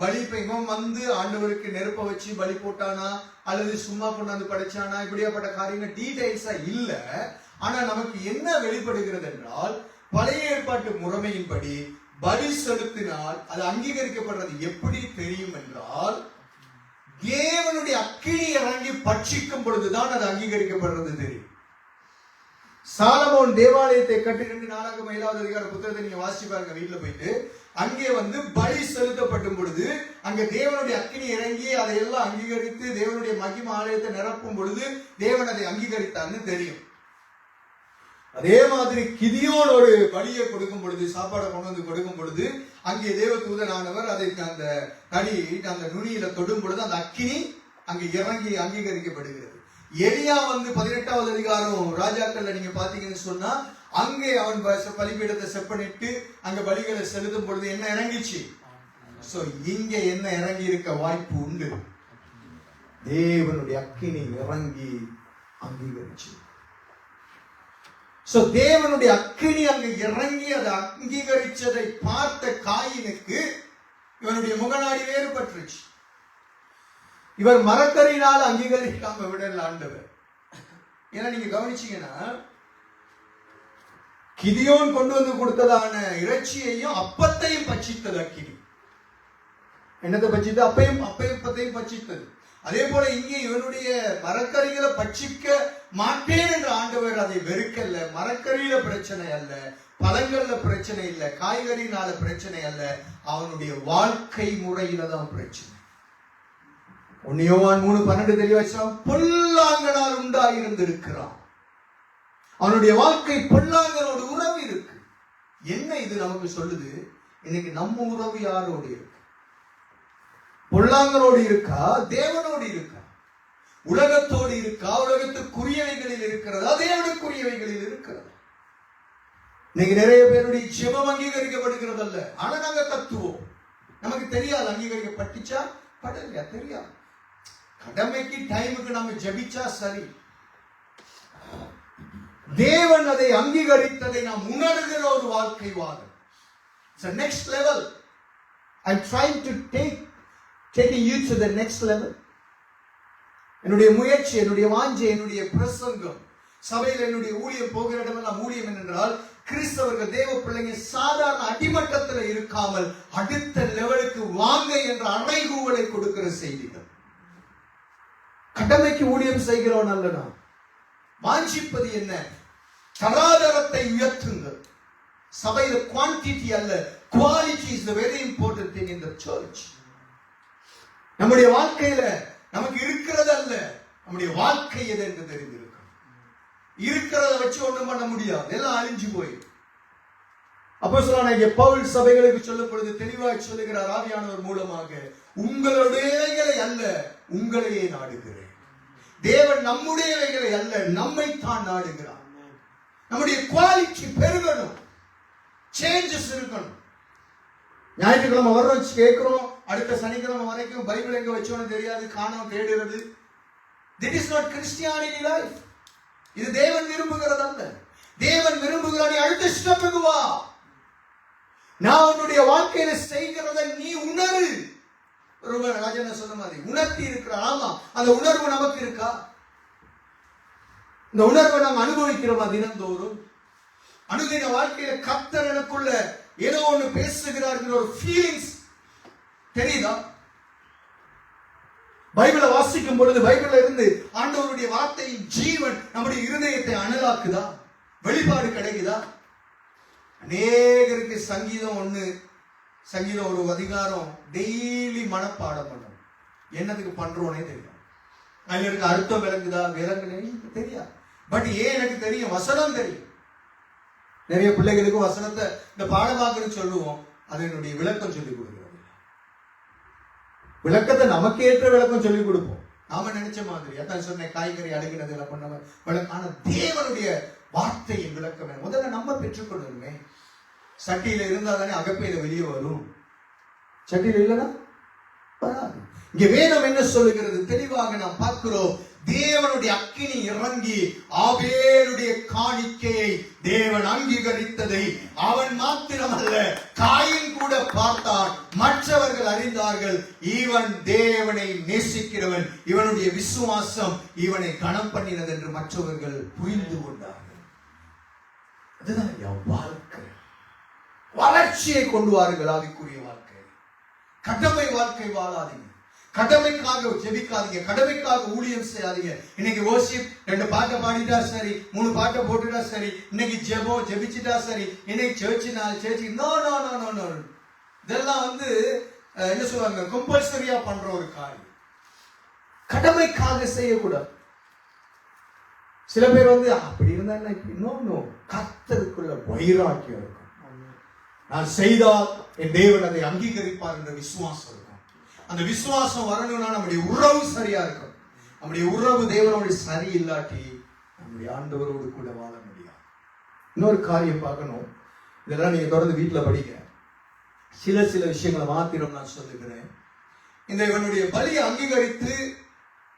பலி இப்ப இவன் வந்து ஆண்டவருக்கு நெருப்ப வச்சு பலி போட்டானா அல்லது சும்மா கொண்டாந்து படைச்சானா, இப்படியாப்பட்ட காரியங்கள் டீடைல்ஸா இல்ல. ஆனா நமக்கு என்ன வெளிப்படுகிறது என்றால், பழைய ஏற்பாட்டு முறைமையின்படி பலி செலுத்தினால் அது அங்கீகரிக்கப்படுறது எப்படி தெரியும் என்றால், தேவனுடைய அக்கினி இறங்கி பட்சிக்கும் பொழுதுதான் அது அங்கீகரிக்கப்படுறது தெரியும். சாலமோன் தேவாலயத்தை கட்டி 2 நாளாகமம் 7வது அதிகார புத்தகத்தை நீங்க வாசிச்சு பாருங்க வீட்டுல போயிட்டு. அங்கே வந்து பலி செலுத்தப்படும் பொழுது அங்க தேவனுடைய அக்கினி இறங்கி அதையெல்லாம் அங்கீகரித்து தேவனுடைய மகிமை ஆலயத்தை நிரப்பும் பொழுது தேவன் அதை அங்கீகரித்தார்னு தெரியும். அதே மாதிரி கிதியோன் ஒரு பலியை கொடுக்கும் பொழுது, சாப்பாடை கொண்டு வந்து கொடுக்கும் பொழுது, அங்கே தேவ தூதனானவர் அதை அந்த தடி அந்த நுனியில தொடும் பொழுது அந்த அக்கினி அங்கே இறங்கி அங்கீகரிக்கப்படுகிறது. எலியா வந்து 18வது அதிகாரம் ராஜாக்கள்ல நீங்க பாத்தீங்கன்னு சொன்னா, அங்கே அவன் பலிபீடத்தை செப்பனிட்டு அங்க பலிகளை செலுத்தும் பொழுது என்ன இறங்கிச்சு? சோ இங்க என்ன இறங்கி இருக்க வாய்ப்பு உண்டு. தேவனுடைய அக்கினி இறங்கி அங்கீகரிச்சு. சோ தேவனுடைய அக்கினி அங்க இறங்கி அதை அங்கீகரிச்சதை பார்த்த காயினுக்கு இவனுடைய முகநாடி வேறுபட்டுருச்சு. இவர் மரக்கரியினால் அங்கீகரிக்காம விடல ஆண்டவர். ஏன்னா நீங்க கவனிச்சீங்கன்னா கிதியோன் கொண்டு வந்து கொடுத்ததான இறைச்சியையும் அப்பத்தையும் பட்சித்தது அக்கினி. என்னத்தை பட்சித்தது? அப்பத்தையும் பட்சித்தது. அதே போல இங்கே இவனுடைய மரக்கறிகளை பட்சிக்க மாட்டேன் என்ற ஆண்டவர் அதை வெறுக்கல்ல. மரக்கறியில பிரச்சனை அல்ல, பழங்கள்ல பிரச்சனை இல்ல, காய்கறினால பிரச்சனை அல்ல, அவனுடைய வாழ்க்கை முறையில தான் பிரச்சனை. 1 யோவான் 3:12 தெளிவா, பொல்லாங்கனால் உண்டாயிருந்திருக்கிறான். அவனுடைய வாழ்க்கை பொல்லாங்கனோடு உறவு இருக்கு. என்ன இது நமக்கு சொல்லுது? இன்னைக்கு நம்ம உறவு யாரோடு இருக்கு? பொல்லாங்கனோடு இருக்கா, தேவனோடு இருக்கா? உலகத்தோடு இருக்கா, உலகத்துக்குரியவைகளில் இருக்கிறதா, தேவனுக்குரியவைகளில் இருக்கிறதா? இன்னைக்கு நிறைய பேருடைய ஜெபம் அங்கீகரிக்கப்படுகிறது அல்ல. ஆனா நாங்க கத்துவோம். நமக்கு தெரியாது அங்கீகரிக்கப்பட்டுச்சா படலையா தெரியாது. கடமைக்கு டைமுக்கு நம்ம ஜெபிச்சா சரி. தேவன் அதை அங்கீகரித்ததை நாம் உணர்கிற ஒரு வாழ்க்கை வாழும். Next level. I'm trying to taking you to the next level. என்னுடைய முயற்சி, என்னுடைய வாஞ்சை, என்னுடைய பிரசங்கம், சபையில் என்னுடைய ஊழியம் போகிற இடமெல்லாம் ஊழியம் என்னென்றால் கிறிஸ்தவர்கள் தேவ பிள்ளைங்க சாதாரண அடிமட்டத்தில் இருக்காமல் அடுத்த லெவலுக்கு வாங்க என்ற அறைகூவலை கொடுக்கிற செய்திகள். கடமைக்கு ஊழியம் செய்கிறோம் அல்ல. நாம் வாஞ்சிப்பது என்ன? தராதரத்தை உயர்த்துங்கள். சபையில குவான்டிட்டி அல்ல, quality is the very important thing in the church. நம்முடைய வாழ்க்கையில நமக்கு இருக்கிறது அல்ல, நம்முடைய வாழ்க்கை எது என்று தெரிந்திருக்கும். இருக்கிறத வச்சு ஒண்ணும் பண்ண முடியாது, எல்லாம் அழிஞ்சு போய். அப்போஸ்தலனாகிய பவுல் சபைகளுக்கு சொல்லும் பொழுது தெளிவாக சொல்லுகிறார் ஆவியானவர் மூலமாக, உங்களுடையவைகளை அல்ல உங்களையே நாடுகிறேன். தேவன் நம்முடையவைகளை அல்ல நம்மைத்தான் நாடுகிறார். நம்முடைய குவாலிட்டி பெருகணும், சேஞ்சஸ் இருக்கணும். ஞாயிற்றுக்கிழமை வர்றோம், கேட்கிறோம், அடுத்த சனிக்கிழமை வரைக்கும் பைபிள் எங்க வச்சோன்னு தெரியாது, காணோம், தேடுறது. That is not Christianity life. இது தேவன் விரும்புகிறது அல்ல. தேவன் விரும்புகிறான், நீ அடுத்த ஸ்டெப்புக்கு வா. நான் உன்னுடைய வாழ்க்கையில செய்கிறத நீ உணரு. ராஜா சொன்ன மாதிரி உணர்த்தி இருக்கிறான். ஆமா, அந்த உணர்வு நமக்கு இருக்கா? இந்த உணர்வை நாம் அனுபவிக்கிறோமா தினந்தோறும்? அனுதின வாழ்க்கையில கர்த்தர் எனக்குள்ள ஏதோ ஒண்ணு பேசுகிறார்கள் ஒரு ஃபீலிங்ஸ் தெரியுதா? பைபிளை வாசிக்கும் பொழுது பைபிள்ல இருந்து ஆண்டவருடைய வார்த்தையின் ஜீவன் நம்முடைய இருதயத்தை அனலாக்குதா? வெளிப்பாடு கிடைக்குதா? அநேகருக்கு சங்கீதம் ஒரு அதிகாரம் டெய்லி மனப்பாடம் பண்ணணும். என்னத்துக்கு பண்றோனே தெரியும். அதுல இருக்க அர்த்தம் விளங்குதா தெரியாது. பட் ஏன் எனக்கு தெரியும்? வசனம் தெரியும். நிறைய பிள்ளைகளுக்கு வசனத்தை இந்த பாடமாக்குன்னு சொல்லுவோம், அது என்னுடைய விளக்கம் சொல்லிக் கொடுக்கிறது. விளக்கத்தை நமக்கு ஏற்ற விளக்கம் சொல்லிக் கொடுப்போம், நாம நினைச்ச மாதிரி. அதான் சொன்னேன், காய்கறி அடுக்கிறது எல்லாம் பண்ண விளக்கம். ஆனா தேவனுடைய வார்த்தையின் விளக்கம் முதல்ல நம்ம பெற்றுக்கொள்ளணுமே. சட்டியில இருந்தா தானே அகப்பையில வெளியே வரும். சட்டியில இல்லைன்னா வராது. இங்க வேதம் என்ன சொல்லுகிறது? தெளிவாக நாம் பார்க்கிறோம். தேவனுடைய அக்கினி இறங்கி ஆபேலுடைய காணிக்கையை தேவன் அங்கீகரித்ததை அவன் மாத்திரமல்ல, காயின் கூட பார்த்தான். மற்றவர்கள் அறிந்தார்கள், இவன் தேவனை நேசிக்கிறவன், இவனுடைய விசுவாசம் இவனை கனம் பண்ணினது என்று மற்றவர்கள் புரிந்து கொண்டார்கள். அதுதான் என் வாழ்க்கை. வளர்ச்சியை கொண்டு வாருங்கள் ஆவிக்குரிய வாழ்க்கை. கடமை வாழ்க்கை வாழாதீங்க. கடமைக்காக ஜெபிக்காதீங்க, கடமைக்காக ஊழியம் செய்யாதீங்க. இன்னைக்கு worship 2 பாட்டை பாடிட்டா சரி, 3 பாட்டை போட்டுட்டா சரி, இன்னைக்கு ஜெபிச்சிட்டா சரி, இன்னைக்கு church no no no no no. இதெல்லாம் என்ன சொல்லுவாங்க, கம்பல்சரியா பண்ற ஒரு காரியம். கடமைக்காக செய்யக்கூடாது. சில பேர் அப்படி இருந்தா என்ன இப்படி? நோ, கர்த்தருக்குள்ள வைராக்கியம் இருக்கும். நான் செய்தால் என் தேவன் அதை அங்கீகரிப்பார் என்ற விசுவாசம் இருக்கும். அந்த விசுவாசம் வரணும்னா நம்முடைய உறவு சரியா இருக்கும். நம்முடைய உறவு தேவனோடு சரி இல்லாட்டி நம்முடைய ஆண்டவரோடு கூட வாழ முடியாது. இன்னொரு காரியம் பார்க்கணும், இதெல்லாம் நீங்க தொடர்ந்து வீட்டுல படிக்க. சில விஷயங்களை மாத்திரம் நான் சொல்லுகிறேன். இந்த இவனுடைய பலியை அங்கீகரித்து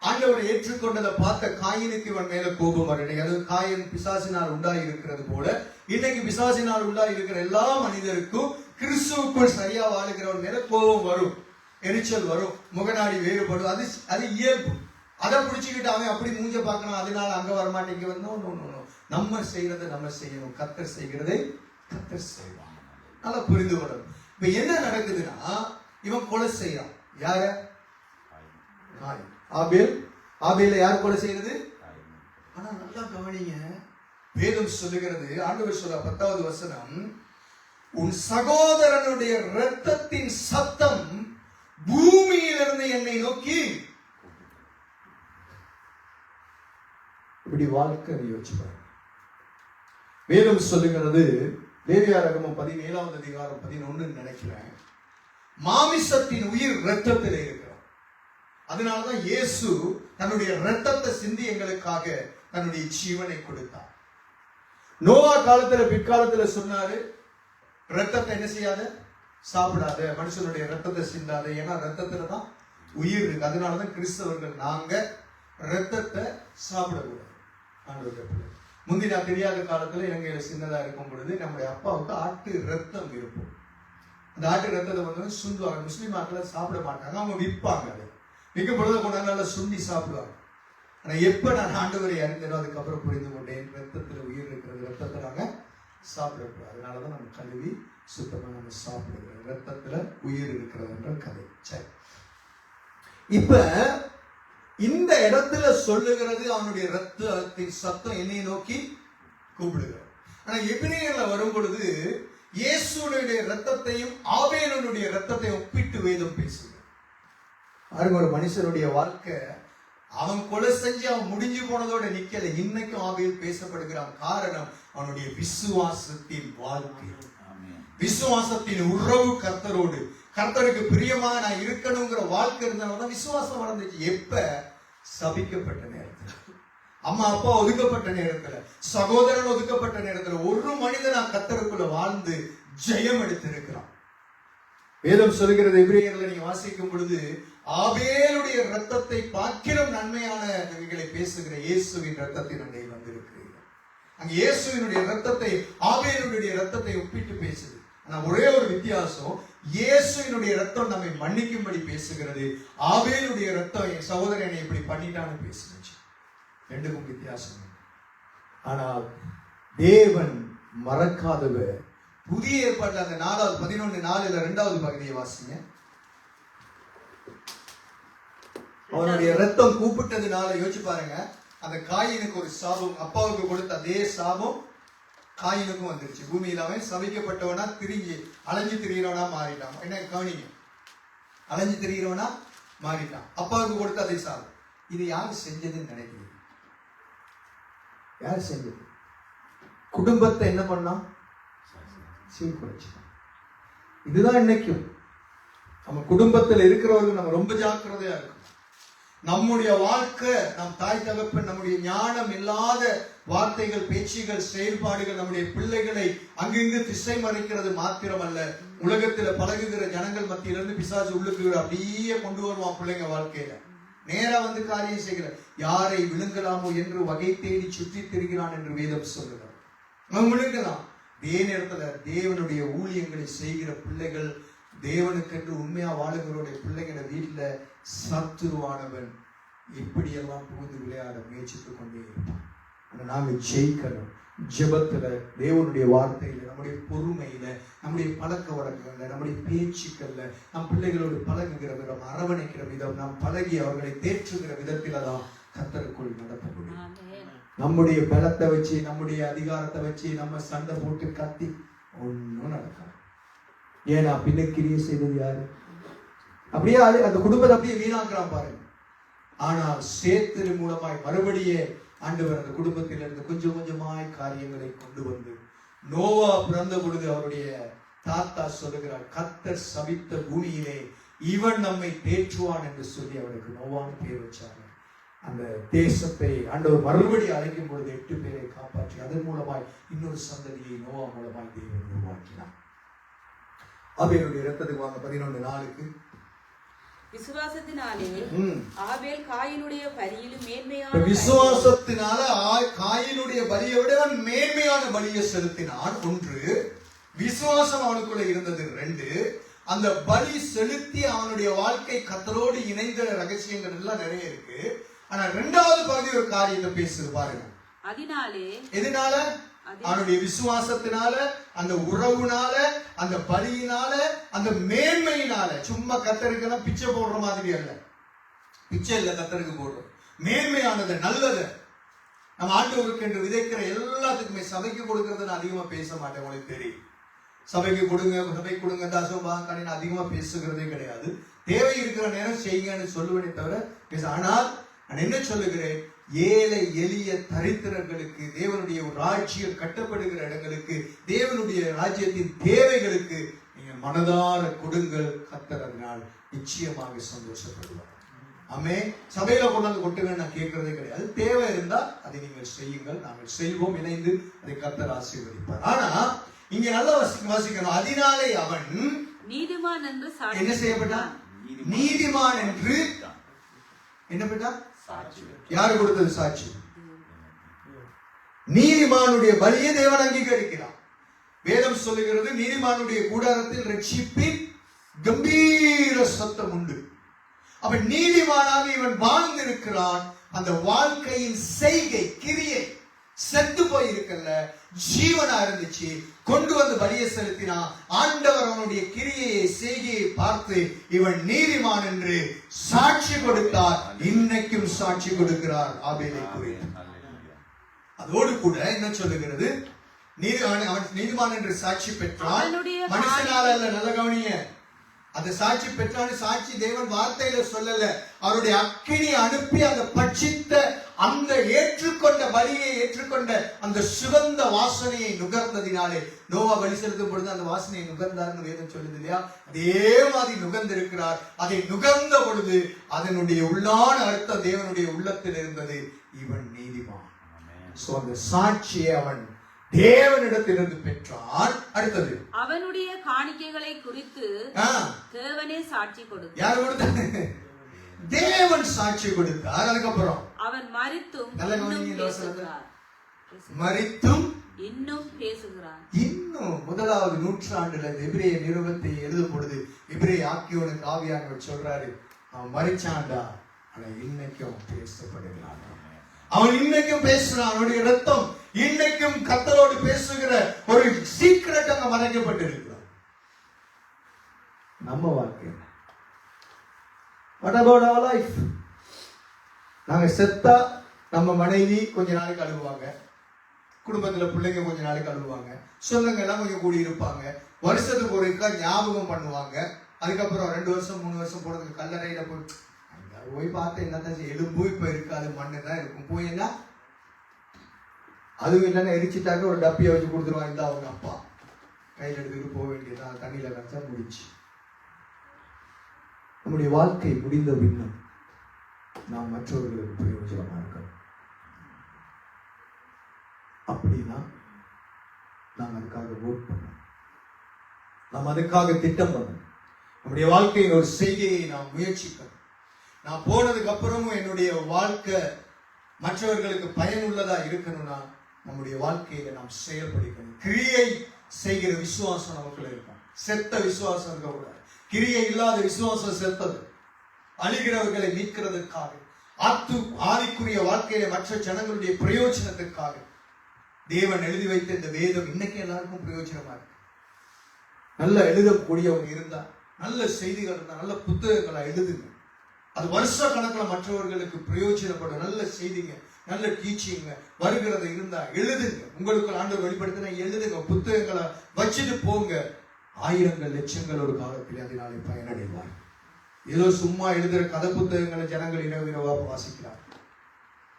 ஆண்டவரை ஏற்றுக்கொண்டதை பார்த்த காயினுக்கு இவன் மேல கோபம் வரணும். அது காயின் பிசாசினால் உண்டாகி இருக்கிறது போல இன்னைக்கு பிசாசினால் உண்டாகி இருக்கிற எல்லா மனிதருக்கும் கிறிஸ்துவுக்குள் சரியா வாழுகிறவன் மேல கோபம் வரும், எரிச்சல் வரும், முகநாடி வேறுபடும். அது இயல்பு. அதை பிடிச்சுக்கிட்டு அவன் அப்படி மூஞ்ச பார்க்கணும், அதனால அங்க வரமாட்டேங்க வரணும். நம்ம செய்யறதை நம்ம செய்யணும், கர்த்தர் செய்கிறதை கர்த்தர் செய்வான். நல்லா புரிந்து கொள்ளணும். இப்ப என்ன நடக்குதுன்னா, இவன் கொலை செய்யறான். யார? ஆபேல யார் கொலை செய்யறது? ஆனா நல்லா கவனிங்க, வேதம் சொல்லுகிறது, ஆண்டவர் சொல்ற 10வது வசனம், உன் சகோதரனுடைய இரத்தத்தின் சத்தம் பூமியிலிருந்து என்னை நோக்கி. இப்படி வாழ்க்கை யோசிச்சு பாருங்க. வேதம் சொல்லுகிறது, லேவியாரகமம் 17வது அதிகாரம் 11 நினைக்கிறேன், மாமிசத்தின் உயிர் இரத்தத்தில் இருக்கிறார். அதனாலதான் இயேசு தன்னுடைய இரத்தத்தை சிந்தி எங்களுக்காக தன்னுடைய ஜீவனை கொடுத்தார். நோவா காலத்துல பிற்காலத்துல சொன்னாரு, இரத்தத்தை என்ன செய்யாத, சாப்பிடாத, மனுஷனுடைய இரத்தத்தை சிந்தாத, ஏன்னா இரத்தத்துல தான் உயிர் இருக்கு. அதனாலதான் கிறிஸ்தவர்கள் நாங்க இரத்தத்தை சாப்பிடக்கூடாது. முந்தி நான் தெரியாத காலத்துல இலங்கையில சின்னதா இருக்கும் பொழுது நம்முடைய அப்பாவுக்கு ஆட்டு ரத்தம் இருக்கும். அந்த ஆட்டு ரத்தத்தை வந்து சுண்டுவாங்க. முஸ்லீம் ஆட்களை சாப்பிட மாட்டாங்க, அவங்க விற்பாங்க. அதை விற்கும் பொழுது கொண்டாந்து நல்லா சுண்டி சாப்பிடுவாங்க. ஆனா எப்ப நான் ஆண்டவரை அறிந்தனோ அதுக்கப்புறம் புரிந்து கொண்டேன், ரத்தத்துல உயிர் இருக்கிறது, ரத்தத்தை நாங்க சாப்பிடக்கூடாது. அதனாலதான் நம்ம கழுவி சுத்தமா நம்ம சாப்பிடுகிறோம். ரத்தத்துல உயிர் இருக்கிறது என்ற கதை. சரி, இப்ப இந்த இடத்துல சொல்லுகிறது, அவனுடைய ரத்தத்தின் சத்தம் என்னை நோக்கி கூப்பிடுகிறார். ஆனா எபிரேயர்ல வரும் பொழுது இயேசுடைய ரத்தத்தையும் ஆபேலுடைய ரத்தத்தையும் ஒப்பிட்டு வேதம் பேசுகிறார். பாருங்க, ஒரு மனுஷனுடைய வாழ்க்கை அவன் கொலை செஞ்சு அவன் முடிஞ்சு போனதோட நிக்கல, இன்னைக்கும் ஆபேல் பேசப்படுகிறான். காரணம் அவனுடைய விசுவாசத்தின் வாழ்க்கை, விசுவாசத்தின் உறவு கர்த்தரோடு, கர்த்தருக்கு பிரியமா நான் இருக்கணுங்கிற வாழ்க்கை இருந்தனால விசுவாசம் வளர்ந்துச்சு. எப்ப? சபிக்கப்பட்ட நேரத்துல, அம்மா அப்பா ஒதுக்கப்பட்ட நேரத்துல, சகோதரன் ஒதுக்கப்பட்ட நேரத்துல ஒரு மனிதனா கர்த்தருக்குள்ள வாழ்ந்து ஜெயம் எடுத்திருக்கிறான். வேதம் சொல்லுகிறது, எபிரேயர்ல நீங்க வாசிக்கும் பொழுது, ஆபேலுடைய ரத்தத்தை பார்க்கிலும் நன்மையானவைகளை பேசுகிற இயேசுவின் ரத்தத்தின் அண்டையில் வந்திருக்கிறீர்கள். அங்க இயேசுவினுடைய ரத்தத்தை ஆபேலுடைய ரத்தத்தை ஒப்பிட்டு பேசுது. ஆனா ஒரே ஒரு வித்தியாசம், இயேசுவினுடைய ரத்தம் நம்மை மன்னிக்கும்படி பேசுகிறது, ஆபேலுடைய ரத்தம் என் சகோதரனை இப்படி பண்ணிட்டான்னு பேசுச்சு. ரெண்டுக்கும் வித்தியாசம். ஆனால் தேவன் மறக்காதவர். புதிய ஏற்பாட்டில் அந்த 11:4 2வது பகுதியை வாசிங்க. அவனுடைய ரத்தம் கூப்பிட்டதுனால யோசிச்சு பாருங்க, அந்த காயினுக்கு ஒரு சாபம், அப்பாவுக்கு கொடுத்த அதே சாபம் காயினுக்கும் வந்துருச்சு. பூமியில அவன் சபிக்கப்பட்டவனா திரிஞ்சு அலைஞ்சு திரிகிறவனா மாறிட்டான். என்ன கவனிங்க, அலைஞ்சு திரிகிறவனா மாறிட்டான். அப்பாவுக்கு கொடுத்த அதே சாபம். இது யார் செஞ்சதுன்னு நினைக்கிறீங்க? யார் செஞ்சது? குடும்பத்தை என்ன பண்ணா? சீர்குலைச்சான். இதுதான் இன்னைக்கும் நம்ம குடும்பத்தில் இருக்கிறவர்கள் நம்ம ரொம்ப ஜாக்கிரதையா இருக்கும். நம்முடைய வாழ்க்கை, நம் தாய் தகப்பன் நம்முடைய ஞானம் இல்லாத வார்த்தைகள், பேச்சுகள், செயல்பாடுகள் நம்முடைய பிள்ளைகளை அங்கிருந்து திசை மறைக்கிறது மாத்திரமல்ல, உலகத்துல பழகுகிற ஜனங்கள் மத்தியிலிருந்து பிசாசு உள்ளுக்கு அப்படியே கொண்டு வருவான் பிள்ளைங்க வாழ்க்கையில. நேரா வந்து காரியம் செய்கிற, யாரை விழுங்கலாமோ என்று வகை தேடி சுற்றி திரிகிறான் என்று வேதம் சொல்லுகிறார். அவன் விழுங்கலாம். அதே நேரத்துல தேவனுடைய ஊழியங்களை செய்கிற பிள்ளைகள், தேவனுக்கென்று உண்மையா வாழுகிறவருடைய பிள்ளைகளை வீட்டுல சத்துருவானவன் இப்படியெல்லாம் புகுந்து விளையாட முயற்சித்துக் கொண்டே இருப்பான். ஆனா நாங்க ஜெயிக்கணும். ஜெபத்துல, தேவனுடைய வார்த்தையில, நம்முடைய பொறுமையில, நம்முடைய பழக்க வழக்கங்கள்ல, நம்முடைய பேச்சுக்கள்ல, நம் பிள்ளைகளோடு பழகுகிற விதம், அரவணைக்கிற விதம், நாம் பழகி அவர்களை தேற்றுகிற விதத்தில தான் கர்த்தருக்குள் நடத்த முடியும். நம்முடைய பலத்தை வச்சு, நம்முடைய அதிகாரத்தை வச்சு நம்ம சண்டை போட்டு கத்தி ஒன்னும் நடக்காது. ஏன்னா பின்னக்கிரியை செய்தது யாரு? அப்படியே அந்த குடும்பத்தை அப்படியே வீணாக்குறான் பாருங்க. ஆனால் சேத்தின் மூலமாய் மறுபடியே ஆண்டவர் அந்த குடும்பத்திலிருந்து கொஞ்சம் கொஞ்சமாய் காரியங்களை கொண்டு வந்து, நோவா பிறந்த பொழுது அவருடைய தாத்தா சொல்லுகிறார், கர்த்தர் சபித்த பூமியிலே இவன் நம்மை தேற்றுவான் என்று சொல்லி அவனுக்கு நோவான்னு பேர் வச்சாங்க. அந்த தேசத்தை ஆண்டவர் மறுபடி அழைக்கும் பொழுது 8 பேரை காப்பாற்றி அதன் மூலமாய் இன்னொரு சந்ததியை நோவா மூலமாய் தேவன் உருவாக்கினார். ஆபேலுடைய இரத்தத்துக்கு வாங்க 11:4. விசுவாசத்தினாலே ஆபேல் காயினுடைய பலியிலும் மேன்மையான விசுவாசத்தினால காயினுடைய பலியை விட மேன்மையான பலியை செலுத்தினான். 1, விசுவாசம் அவனுக்குள்ள இருந்தது. 2, அந்த பலி செலுத்தி அவனுடைய வாழ்க்கை கர்த்தரோடு இணைந்த ரகசியங்கள் எல்லாம் நிறைய இருக்கு. ஆனா 2வது பகுதி ஒரு காரியத்தை பேசுது பாருங்க. எதனால? அவனுடைய விசுவாசத்தினால, அந்த உறவுனால, அந்த பலியினால, அந்த மேன்மையினால. சும்மா கத்தருக்கெல்லாம் பிச்சை போடுற மாதிரி அல்ல, பிச்சை இல்ல கத்தருக்கு போடுறோம். மேன்மையானது, நல்லது. நம்ம ஆண்டவருக்கு என்று விதைக்கிற எல்லாத்துக்குமே சபைக்கு கொடுக்கறது நான் அதிகமா பேச மாட்டேன், உங்களுக்கு தெரியும். சபைக்கு கொடுங்க, சபை கொடுங்க, தாசோபாங்க அதிகமா பேசுகிறதே கிடையாது. தேவை இருக்கிற நேரம் செய்யுங்கன்னு சொல்லுவேனே தவிர பேச. ஆனால் நான் என்ன சொல்லுகிறேன், ஏழை எளிய தரித்திரர்களுக்கு, தேவனுடைய ராஜ்யம் கட்டப்படுகிற இடங்களுக்கு, தேவனுடைய ராஜ்யத்தின் தேவைகளுக்கு நீங்கள் மனதார கொடுங்கள். கர்த்தர் அதனால் நிச்சயமாக சந்தோஷப்படுவார். ஆமே. சபையில கொண்டாந்து கொட்டுங்க நான் கேட்கறதே கிடையாது. தேவை இருந்தா அதை நீங்கள் செய்யுங்கள், நாங்கள் செய்வோம், இணைந்து அதை கர்த்தர் ஆசீர்வதிப்பார். ஆனா இங்க நல்லா வாசிக்கணும். அதனாலே அவன் நீதிமான் என்று என்ன செய்யப்பட்டான்? நீதிமான் என்று என்ன பெற்றான்? யாரு கொடுத்தது சாட்சி? நீதிமானுடைய பலியை தேவன் அங்கீகரிக்கிறார். வேதம் சொல்லுகிறது, நீதிமானுடைய கூடாரத்தில் ரட்சிப்பின் கம்பீர சத்தம் உண்டு. அப்ப நீதிமானாக இவன் வாழ்ந்திருக்கிறான். அந்த வாழ்க்கையின் செய்கை, கிரியை செத்து போயிருக்கல, ஜீவனா இருந்துச்சு. கொண்டு வந்து பலியை செலுத்தினான். ஆண்டவர் அவனுடைய கிரியையை, செய்கையை பார்த்து இவன் நீதிமான் என்று சாட்சி கொடுத்தார். இன்னைக்கும் சாட்சி கொடுக்கிறார் ஆபேலை குறித்து. அதோடு கூட என்ன சொல்லுகிறது, அவன் நீதிமான் என்று சாட்சி பெற்றான். மனுஷனால அல்ல, நல்ல கவனிய. அந்த சாட்சி பெற்றான்னு சாட்சி தேவன் வார்த்தையில சொல்லல, அவருடைய அக்கினி அனுப்பி அந்த பட்சித்த, அந்த ஏற்றுக்கொண்ட பலியை ஏற்றுக்கொண்ட அந்த சுகந்த வாசனையை நுகர்ந்ததினாலே, நோவா பலி செலுத்தும் பொழுது அந்த வாசனையை நுகர்ந்தார்னு வேதம் சொல்லுது இல்லையா? அதே மாதிரி நுகர்ந்திருக்கிறார். அதை நுகர்ந்த பொழுது அதனுடைய உள்ளான அர்த்தம் தேவனுடைய உள்ளத்தில் இருந்தது, இவன் நீதிமான். அந்த சாட்சியை அவன் தேவனிடத்திலிருந்து பெற்றான். அடுத்தது, அவனுடைய காணிக்கைகளை குறித்து தேவனே சாட்சி கொடுத்தார். யார் கொடுத்தார்? தேவன் சாட்சி கொடுத்தார். அதுக்கப்புறம் அவன் மரித்தும் இன்னும் பேசுகிறான். இன்னும் 1வது நூற்றாண்டுல எபிரேய நிருபத்தை எழுதும் பொழுது எபிரேய ஆக்கியோனுக்கு ஆவியானவர் சொல்றாரு, அவன் மரிச்சான்டா, ஆனா இன்னைக்கும் பேசப்படுகிறான். அவன் இன்னைக்கும் பேசுறான். அவனுடைய ரத்தம் இன்னைக்கும் கர்த்தரோடு பேசுகிற ஒரு சீக்ரெட் அங்க மறைக்கப்பட்டிருக்கிறார். நம்ம வாழ்க்கை what about our life? நாங்க செத்தா நம்ம மனைவி கொஞ்ச நாளைக்கு அழுவாங்க, குடும்பத்துல பிள்ளைங்க கொஞ்ச நாளைக்கு அழுவாங்க, சொந்தங்க எல்லாம் கொஞ்சம் கூடி இருப்பாங்க, வருஷத்துக்கு ஒருக்கா ஞாபகம் பண்ணுவாங்க. அதுக்கப்புறம் 2 வருஷம் 3 வருஷம் போனதுக்கு கல்லறையில போய் பார்த்து என்னதான் எலும்பு இப்ப இருக்காது, மண்ணு தான் இருக்கும். போய் என்ன அதுவும் இல்லைன்னா எரிச்சிட்டாக்க ஒரு டப்பியை வச்சு கொடுத்துருவாங்க, இந்த அவங்க அப்பா கையில் எடுத்துக்கிட்டு போக வேண்டியதான், தண்ணியில கரைச்சா முடிச்சு. நம்முடைய வாழ்க்கை முடிந்த பின்னும் நாம் மற்றவர்களுக்கு பிரயோஜனமா இருக்கணும். அப்படின்னா நாம் அதுக்காக ஓட் பண்ணணும், நாம் அதுக்காக திட்டம் பண்ணணும். நம்முடைய வாழ்க்கையின் ஒரு செய்கையை நாம் முயற்சிக்கணும். நான் போனதுக்கு அப்புறமும் என்னுடைய வாழ்க்கை மற்றவர்களுக்கு பயனுள்ளதா இருக்கணும்னா நம்முடைய வாழ்க்கையில நாம் செயல்படுத்தணும். கிரியை செய்கிற விசுவாசம் நமக்குள்ள இருக்கும். செத்த விசுவாசம் இருக்கக்கூடாது. கிரியை இல்லாத விசுவாசம் செத்தது. அழிகிறவர்களை மீட்கிறதுக்காக, ஆவிக்குரிய வாழ்க்கையில மற்ற ஜனங்களுடைய பிரயோஜனத்துக்காக தேவன் எழுதி வைத்த இந்த வேதம் இன்னைக்கு எல்லாருக்கும் பிரயோஜனமா இருக்கு. நல்ல எழுதக்கூடியவங்க இருந்தா, நல்ல செய்திகள் இருந்தா, நல்ல புத்தகங்களை எழுதுங்க. அது வருஷ கணக்கில் மற்றவர்களுக்கு பிரயோஜனப்படும். நல்ல செய்திங்க, நல்ல டீச்சிங்க வருகிறது இருந்தா எழுதுங்க. உங்களுக்கு ஆண்டவர் வெளிப்படுத்தினா எழுதுங்க. புத்தகங்களை வச்சுட்டு போங்க. ஆயிரங்கள் லட்சங்கள் ஒரு காலத்தில் அதனாலே பயனடைவார். ஏதோ சும்மா எழுதுற கதை புத்தகங்களை ஜனங்கள் இரவா வாசிக்கிறார்.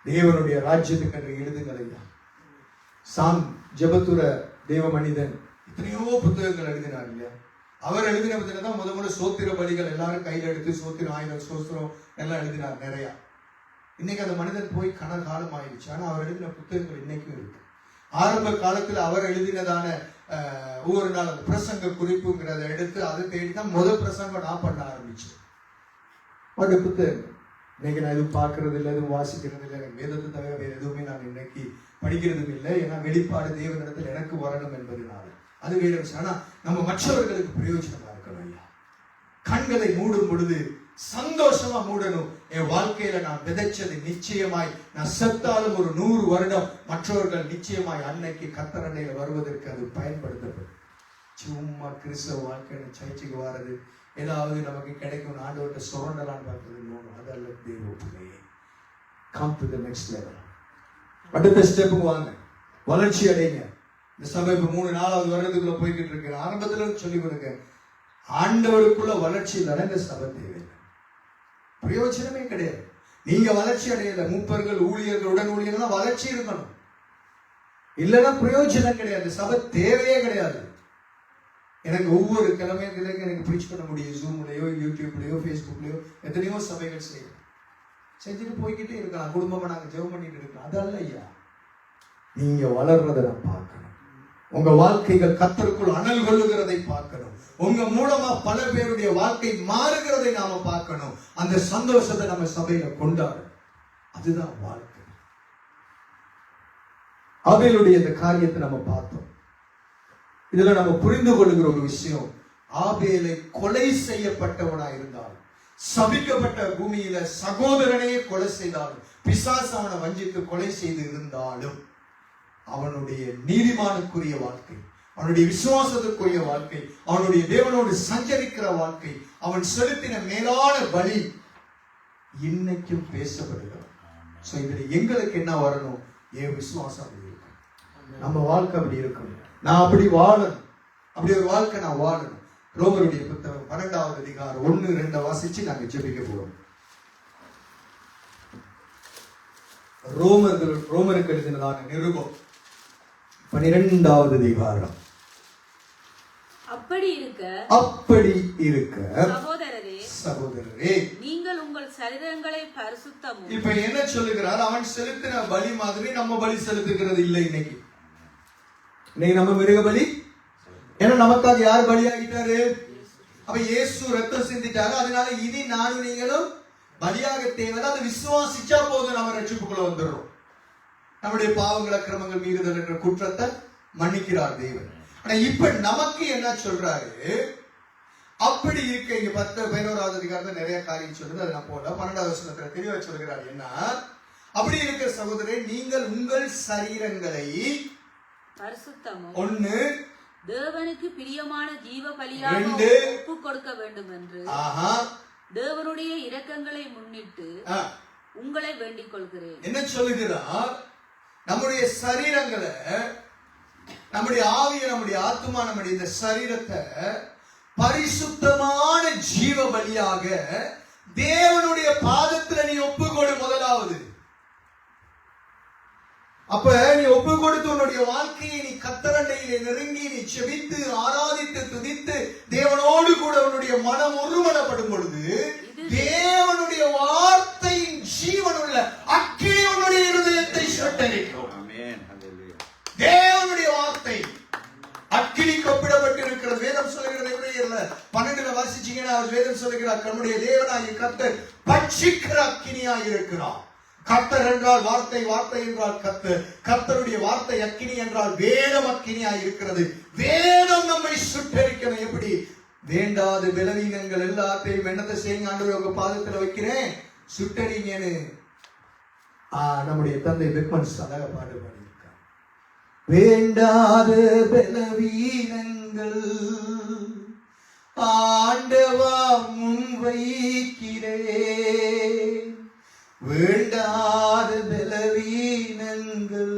தேவனுடைய ராஜ்யத்துக்கு என்று எழுதுங்கள் ஐயா. சாம் ஜெபத்துர தேவ மனிதன் எத்தனையோ புத்தகங்கள் எழுதினார் இல்லையா? அவர் எழுதின புத்தகம் தான் முதல்ல சோத்திர பலிகள் எல்லாரும் கையில் எடுத்து சோத்திரம், ஆயிரம் சோத்திரம் எல்லாம் எழுதினார் நிறைய. இன்னைக்கு அந்த மனிதன் போய் காலம் ஆயிடுச்சு. ஆனா அவர் எழுதின புத்தகங்கள் இன்னைக்கும் இருக்கு. ஆரம்ப காலத்துல அவர் எழுதினதான ஒவ்வொரு நாள் அந்த பிரசங்க குறிப்புங்கிறத எடுத்து அதை தேடிதான் முதல் பிரசங்கம் நான் பண்ண ஆரம்பிச்சேன். அந்த புத்தகம் இன்னைக்கு நான் எதுவும் பார்க்கறது இல்லை, எதுவும் வாசிக்கிறது இல்லை. எனக்கு வேதத்தை தவிர வேறு எதுவுமே நான் இன்னைக்கு படிக்கிறதும் இல்லை. ஏன்னா வெளிப்பாடு தேவனிடத்தில் எனக்கு வரணும் என்பதனால அது வேற விஷயம். ஆனா நம்ம மற்றவர்களுக்கு பிரயோஜனமா இருக்கணும் ஐயா. கண்களை மூடும் பொழுது சந்தோஷமா மூடணும். என் வாழ்க்கையில நான் விதைச்சது நிச்சயமாய் நான் செத்தாலும் ஒரு 100 வருடம் மற்றவர்கள் நிச்சயமாய் அன்னைக்கு கத்தரண்டையில வருவதற்கு அது பயன்படுத்தப்படும். சும்மா கிறிஸ்தவ வாழ்க்கையில சர்ச்சுக்கு வர்றது ஏதாவது நமக்கு கிடைக்கும் ஆண்டவர்கிட்ட சுரண்டலான்னு பார்க்கறது அதல்ல தேவ பிள்ளையே. Come to the next level. அடுத்த ஸ்டெப்புக்கு வாங்க, வளர்ச்சி அடைங்க. இந்த சபை இப்ப 3-4வது வருடத்துக்குள்ள போய்கிட்டு இருக்கு. ஆரம்பத்துல சொல்லி கொடுங்க, ஆண்டவருக்குள்ள வளர்ச்சி இல்லைன்னா இந்த சபை தேவையில்லை, பிரயோஜனமே கிடையாது. நீங்க வளர்ச்சி அடையல, மூப்பர்கள் ஊழியர்கள் உடன் ஊழியர்கள் வளர்ச்சி இருக்கணும், இல்லைன்னா பிரயோஜனம் கிடையாது. சபை தேவையே கிடையாது. எனக்கு ஒவ்வொரு கிழமையும் எனக்கு ப்ரீச் பண்ண முடியும். ஜூம்லயோ யூடியூப்லயோ ஃபேஸ்புக்லயோ எத்தனையோ சபைகள் செய்யும், செஞ்சுட்டு போய்கிட்டே இருக்கலாம். குடும்பமா நாங்க ஜெபம் பண்ணிட்டு இருக்கலாம். அதல்ல ஐயா, நீங்க வளர்றதை நான் பார்க்கணும். உங்க வாழ்க்கைகள் கர்த்தருக்குள் அனல் கொள்ளுகிறதை பார்க்கணும். உங்க மூலமா பல பேருடைய வாழ்க்கை மாறுகிறதை நாம பார்க்கணும். அந்த சந்தோஷத்தை நம்ம சபையில கொண்டாடும். அதுதான் வாழ்க்கை. ஆபேலுடைய இந்த காரியத்தை நம்ம பார்த்தோம். இதுல நம்ம புரிந்து கொள்ளுகிற ஒரு விஷயம், ஆபேலை கொலை செய்யப்பட்டவனா இருந்தாலும், சபிக்கப்பட்ட பூமியில சகோதரனையே கொலை செய்தாலும், பிசாசு அவனை வஞ்சித்து கொலை செய்து இருந்தாலும், அவனுடைய நீதிமானுக்குரிய வாழ்க்கை, அவனுடைய விசுவாசத்துக்குரிய வாழ்க்கை, அவனுடைய தேவனோடு சஞ்சரிக்கிற வாழ்க்கை, அவன் செலுத்தின மேலான பலி இன்னைக்கும் பேசப்படுகிறான். சோ இதுல எங்களுக்கு என்ன வரணும்? என் விசுவாசம் அப்படி இருக்கும், நம்ம வாழ்க்கை அப்படி இருக்கணும். நான் அப்படி வாழணும், அப்படி ஒரு வாழ்க்கை நான் வாழணும். ரோமருடைய புத்தகம் 12வது அதிகாரம் 1-2 வாசிச்சு நாங்க ஜெபிக்க போறோம். ரோமருக்கு எழுதினதான நிருபம் 12வது அதிகாரம். அப்படி இருக்க சகோதரரே நீங்கள் உங்கள் சரீரங்களை பரிசுத்தமும். இப்ப என்ன சொல்லுகிறார்? அவன் செலுத்தின பலி மாதிரி நம்ம பலி செலுத்துகிறது இல்லை. இன்னைக்கு நம்ம மிருக பலி. ஏன்னா நமக்காக யார் பலியாகிட்டாரு? அப்ப இயேசு ரத்தம் சிந்திட்டாரு. அதனால இனி நானும் நீங்களும் பலியாக தேவையில்லை. அதை விசுவாசிச்சா போதும், நம்ம ரட்சிப்புக்குள்ள வந்துடுறோம். நம்முடைய பாவங்கள், அக்கிரமங்கள், மீறுதல் என்ற குற்றத்தை மன்னிக்கிறார் தேவன். ஆனா இப்ப நமக்கு என்ன சொல்றாரு? அப்படி இருக்க இங்க 10-11வது அதிகாரத்துல நிறைய காரியம் சொல்லுது, அது நான் போல 12வது வசனத்துல தெளிவா சொல்கிறார். என்ன அப்படி இருக்க சகோதரரே, நீங்கள் உங்கள் சரீரங்களை பரிசுத்தமும் 1 தேவனுக்கு பிரியமான ஜீவ பலியாக ஒப்பு கொடுக்க வேண்டும் என்று தேவனுடைய இரக்கங்களை முன்னிட்டு உங்களை வேண்டிக் கொள்கிறேன். என்ன சொல்லுகிறார்? நம்முடைய சரீரங்களை, நம்முடைய ஆவியை, நம்முடைய ஆத்மா, நம்முடைய இந்த சரீரத்தை பரிசுத்தமான ஜீவ பலியாக தேவனுடைய பாதத்துல நீ ஒப்புக்கொடு. முதலாவது அப்ப நீ ஒப்பு கொடுத்து உன்னுடைய வாழ்க்கையை நீ கர்த்தரண்டையிலே நெருங்கி நீ செபித்து ஆராதித்து துதித்து தேவனோடு கூட உன்னுடைய மனம் ஒருமனப்படும் பொழுது தேவனுடைய வார்த்தையின் ஜீவனுள்ள அக்கினி உன்னுடைய இருதயத்தை சுட்டெரிக்கும். தேவனுடைய வார்த்தை அக்கினிக்கு ஒப்பிடப்பட்டு இருக்கிறது. வேதம் சொல்லுகிறது எபிரேயர்ல 12 வாசிச்சீங்கன்னா வேதம் சொல்லுகிறார், நம்முடைய தேவனாகிய கர்த்தர் பட்சிக்கிற அக்கினியாய் இருக்கிறார். கர்த்தர் என்றால் வார்த்தை, வார்த்தை என்றால் கர்த்தர், கர்த்தருடைய வார்த்தை அக்கினி என்றால் வேதம் அக்கினியாய் இருக்கிறது. வேதம் நம்மை சுட்டெரிக்கணும். எப்படி? வேண்டாத பலவீனங்கள் எல்லாத்தையும் என்னத்தை செய்யுங்க, ஆண்டவரே உங்க பாதத்துல வைக்கிறேன், சுட்டெரிங்கன்னு நம்முடைய தந்தை பெக்மன்ஸ் அழகா பாடு பாடியிருக்கார். வேண்டாத பலவீனங்கள் ஆண்டவா முன் வைக்கிறேன், வேண்டாத பலவீனங்கள்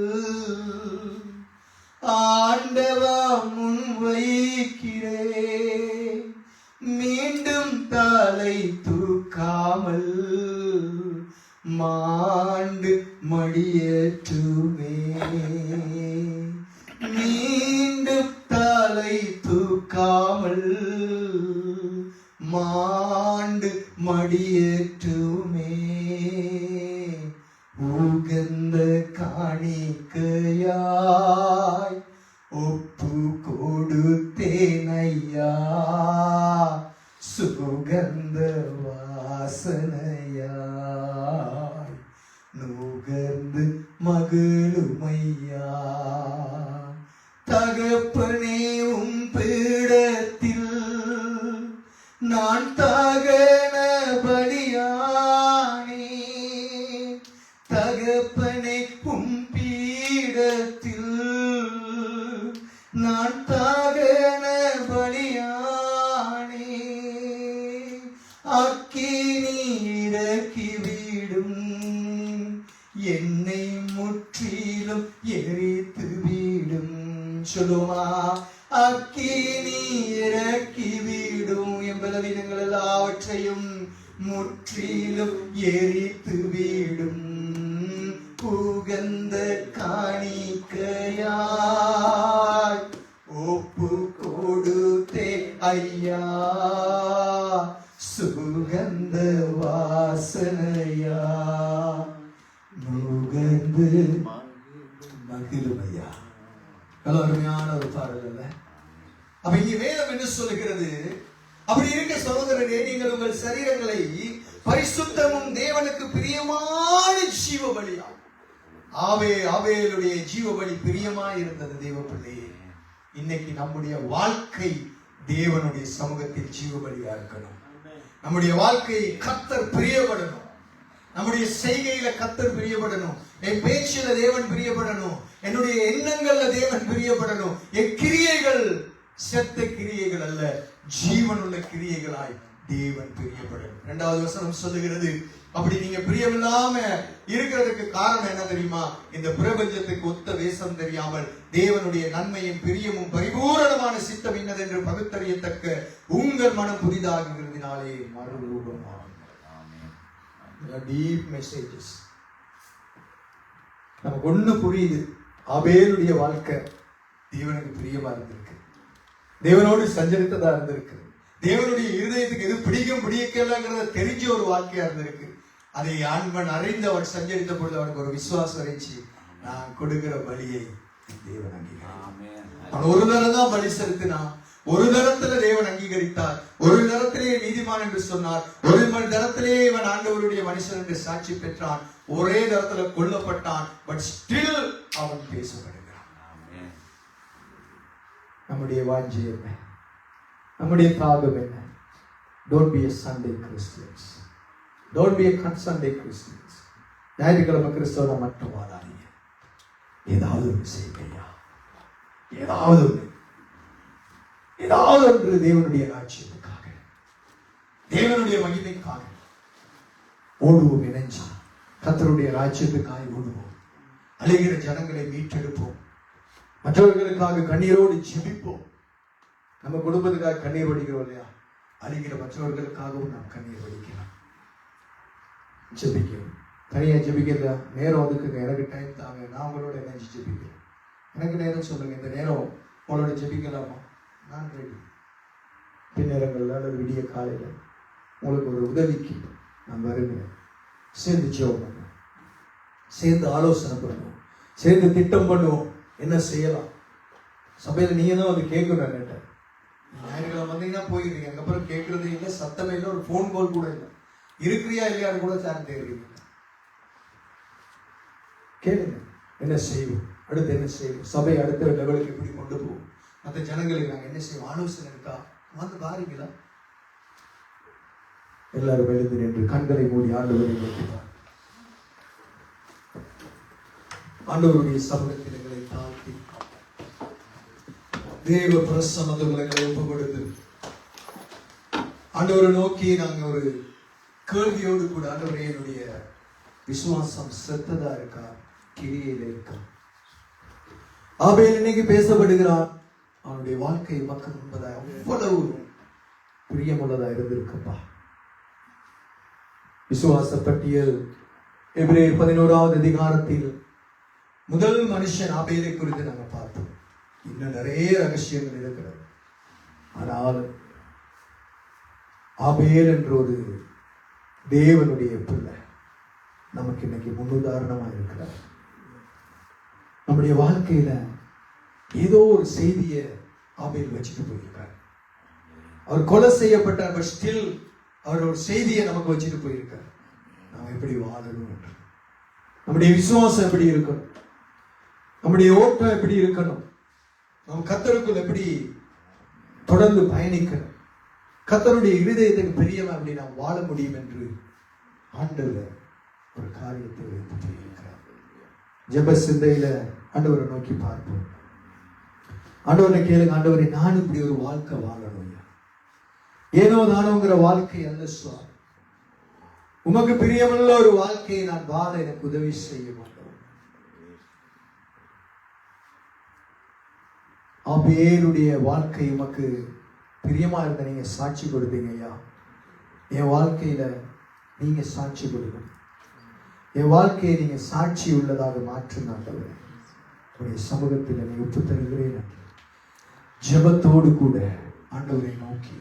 ஆண்டவா முன் வைக்கிறேன், மீண்டும் தலை தூக்காமல் மாண்டு மடியேற்றுமே, மீண்டும் தலை தூக்காமல் மாண்டு மடியேற்றுமே, உகந்த காணிக்கையா ஒப்பு கொடுத்தேன் ஐயா, சுகந்த வாசனையாய் நுகர்ந்து மகிழுமையா. தகப்பனே உம் பீடத்தில் நான் தகன பலியானே, தகப்பனே உம் பீடத்தில் நான் தகன பலியானே. அக்கினி இறக்கிவிடும் என்னை முற்றிலும் எரித்து விடும். சொல்லுமா, அக்கினி இறக்கிவிடும் என் பலவீனங்கள் எல்லாவற்றையும் முற்றிலும் எரித்து விடும். புகந்த காணிக்கையாய் ஒப்பு கொடுத்தே ஐயா, சுகந்த வாசனையா நுகர்ந்து மகிழுமையா. அருமையான ஒரு பாடல் அல்ல? அப்ப இங்க வேதம் என்ன சொல்லுகிறது? அப்படி இருக்க சகோதரரே, நீங்கள் உங்கள் சரீரங்களை பரிசுத்தமும் தேவனுக்கு பிரியமான ஜீவ பலியா. ஆபேலுடைய ஜீவ பலி பிரியமா இருந்தது தேவ பிள்ளையே. இன்னைக்கு நம்முடைய வாழ்க்கை தேவனுடைய சமூகத்தில் ஜீவ பலியா இருக்கணும். நம்முடைய வாழ்க்கை கர்த்தர் பிரியப்படணும். நம்முடைய செய்கையில கர்த்தர் பிரியப்படணும். என் பேச்சில தேவன் பிரியப்படணும். என்னுடைய எண்ணங்கள்ல தேவன் பிரியப்படணும். என் கிரியைகள் செத்த கிரியைகள் அல்ல, ஜீவனுள்ள கிரியைகளாய் தேவன் பிரியப்படணும். 2வது வசனம் சொல்லுகிறது, அப்படி நீங்க பிரியமில்லாம இருக்கிறதுக்கு காரணம் என்ன தெரியுமா? இந்த பிரபஞ்சத்துக்கு ஒத்த வேஷம் தெரியாமல் தேவனுடைய நன்மையும் பிரியமும் பரிபூரணமான சித்தம் என்னதென்று பகுத்தறியத்தக்க உங்கள் மனம் புதிதாகிறதுனாலே மறுரூபமாகும். டீப் மெசேஜஸ் நமக்கு ஒண்ணு புரியுது. ஆபேலுடைய வாழ்க்கை தேவனுக்கு பிரியமா இருந்திருக்கு, தேவனோடு சஞ்சரித்ததா இருந்திருக்கு, தேவனுடைய இருதயத்துக்கு எது பிடிக்கும் பிடிக்கலங்கிறத தெரிஞ்ச ஒரு வாழ்க்கையா இருந்திருக்கு. அதை ஆண்மன் அறிந்து அவன் சஞ்சரித்த பொழுது அவனுக்கு ஒரு விசுவாசம் இருந்துச்சு, நான் கொடுக்கிற பலியை தேவன் அங்கீகரித்தார். அவன் ஒரு தரம் தான் பலி செலுத்தினான். ஒரு தரத்துல தேவன் அங்கீகரித்தார். ஒரு தரத்திலேயே நீதிமான் என்று சொன்னார். ஒரு தரத்திலேயே இவன் ஆண்டவருடைய மனுஷன் என்று சாட்சி பெற்றான். ஒரே தரத்துல கொல்லப்பட்டான். பட் ஸ்டில் அவன் பேசப்படுகிறான். நம்முடைய வாஞ்சை என்ன? நம்முடைய தாகம் என்ன? Don't be a Sunday Christians. Don't be a Sunday Christians. ஞாயிற்றுக்கிழமை கிறிஸ்தவனை மட்டும் வாழாதீங்க. ஏதாவது ஒன்று செய்யா, ஏதாவது ஒன்று தேவனுடைய ராஜ்யத்துக்காக, தேவனுடைய மகிமைக்காக ஓடுவோம். இணைஞ்சா கர்த்தருடைய ராஜ்யத்துக்காக ஓடுவோம். அழுகிற ஜனங்களை மீட்டெடுப்போம். மற்றவர்களுக்காக கண்ணீரோடு ஜெபிப்போம். நம்ம குடும்பத்துக்காக கண்ணீர் வடிக்கிறோம் இல்லையா? அழுகிற மற்றவர்களுக்காகவும் நாம் கண்ணீர் வடிக்கலாம். ஜெபிக்கிறோம். தனியா ஜெபிக்கிறதா? நேரம் ஒதுக்குங்க. எனக்கு டைம் தாங்க, நான் உங்களோட இணைஞ்சு ஜெபிக்கிறேன். எனக்கு நேரம் சொல்லுங்க. இந்த நேரம் உங்களோட ஜெபிக்கலாமா? நான் ரெடி. பின்னேரங்கள்ல அல்லது விடிய காலையில் உங்களுக்கு ஒரு உதவிக்கு நான் வருகிறேன். சேர்ந்து ஜெபம் பண்ணுவோம், சேர்ந்து ஆலோசனை பண்ணுவோம், சேர்ந்து திட்டம் பண்ணுவோம். என்ன செய்யலாம்? சபையில் நீங்க தான் வந்து கேட்கணும். என்கிட்ட ஞாயிற்றுக்கிழமை வந்தீங்கன்னா போயிருக்கீங்க, அதுக்கப்புறம் கேட்கறது இல்லை, சத்தமே இல்லை, ஒரு ஃபோன் கால் கூட இல்லை. இருக்கிறியா இல்லையான்னு கூட சார் தெரியுங்க. கேளுங்க, என்ன செய்வோம், அடுத்து என்ன செய்வோம், சபை அடுத்த லெவலுக்கு எப்படி கொண்டு போவோம், மற்ற ஜனங்களுக்கு நாங்கள் என்ன செய்வோம், ஆலோசனை இருக்கா? வந்து பாருங்களா? எல்லாரும் எழுந்து நின்று கண்களை மூடி ஆண்டவரை நோக்கினார். ஆண்டவருடைய சமூகத்தில் எங்களை தாழ்த்தி தேவ பிரசன்னத்துகளை ஒப்பு கொடுத்து ஆண்டவரை நோக்கி நாங்கள் ஒரு கேள்வியோடு கூட, ஆண்டவரே என்னுடைய விசுவாசம் செத்ததா இருக்கா, கிரியையில இருக்கா? ஆபேல் இன்னைக்கு பேசப்படுகிறான். அவனுடைய வாழ்க்கை மக்கள் என்பதா எவ்வளவு பிரியமுள்ளதா இருந்திருக்கப்பா. விசுவாச பட்டியல் எபிரேயர் 11வது அதிகாரத்தில் முதல் மனுஷன் ஆபேலை குறித்து நாங்கள் பார்த்தோம். இன்னும் நிறைய ரகசியங்கள் இருக்கிறது. ஆனால் ஆபேல் என்ற ஒரு தேவனுடைய பிள்ளை நமக்கு இன்னைக்கு முன்னுதாரணமா இருக்கிறார். நம்முடைய வாழ்க்கையில ஏதோ ஒரு செய்தியை ஆபேல் வச்சுட்டு போயிருக்கார். அவர் கொலை செய்யப்பட்டார், பட் ஸ்டில் அவர் ஒரு செய்தியை நமக்கு வச்சுட்டு போயிருக்கார். நாம் எப்படி வாழணும் என்று, நம்முடைய விசுவாசம் எப்படி இருக்கணும், நம்முடைய ஓட்டம் எப்படி இருக்கணும், நாம் கர்த்தருக்குள் எப்படி தொடர்ந்து பயணிக்கணும், கர்த்தருடைய இருதயத்துக்கு பெரியவன் அப்படி நாம் வாழ முடியும் என்று ஆண்டவர் ஒரு காரியத்தை வைத்து இருக்கிறார். ஜெப சிந்தையில ஆண்டவரை நோக்கி பார்ப்போம். ஆண்டவரை கேளுங்க, ஆண்டவரை நான் இப்படி ஒரு வாழ்க்கை வாழணும், ஏனோ தானோங்கிற வாழ்க்கை அல்ல சுவாமி, உமக்கு பிரியமுள்ள ஒரு வாழ்க்கையை நான் வாழ எனக்கு உதவி செய்ய மாட்டோம். ஆபேலுடைய வாழ்க்கை உமக்கு பிரியமா இருந்த நீங்க சாட்சி கொடுத்தீங்க ஐயா. என் வாழ்க்கையில நீங்க சாட்சி கொடுங்க, என் வாழ்க்கையை நீங்க சாட்சி உள்ளதாக மாற்றினாங்க. உடைய சமூகத்தில் என்னை ஒப்பு தருகிறேன். ஜெபத்தோடு கூட ஆண்டவரை நோக்கி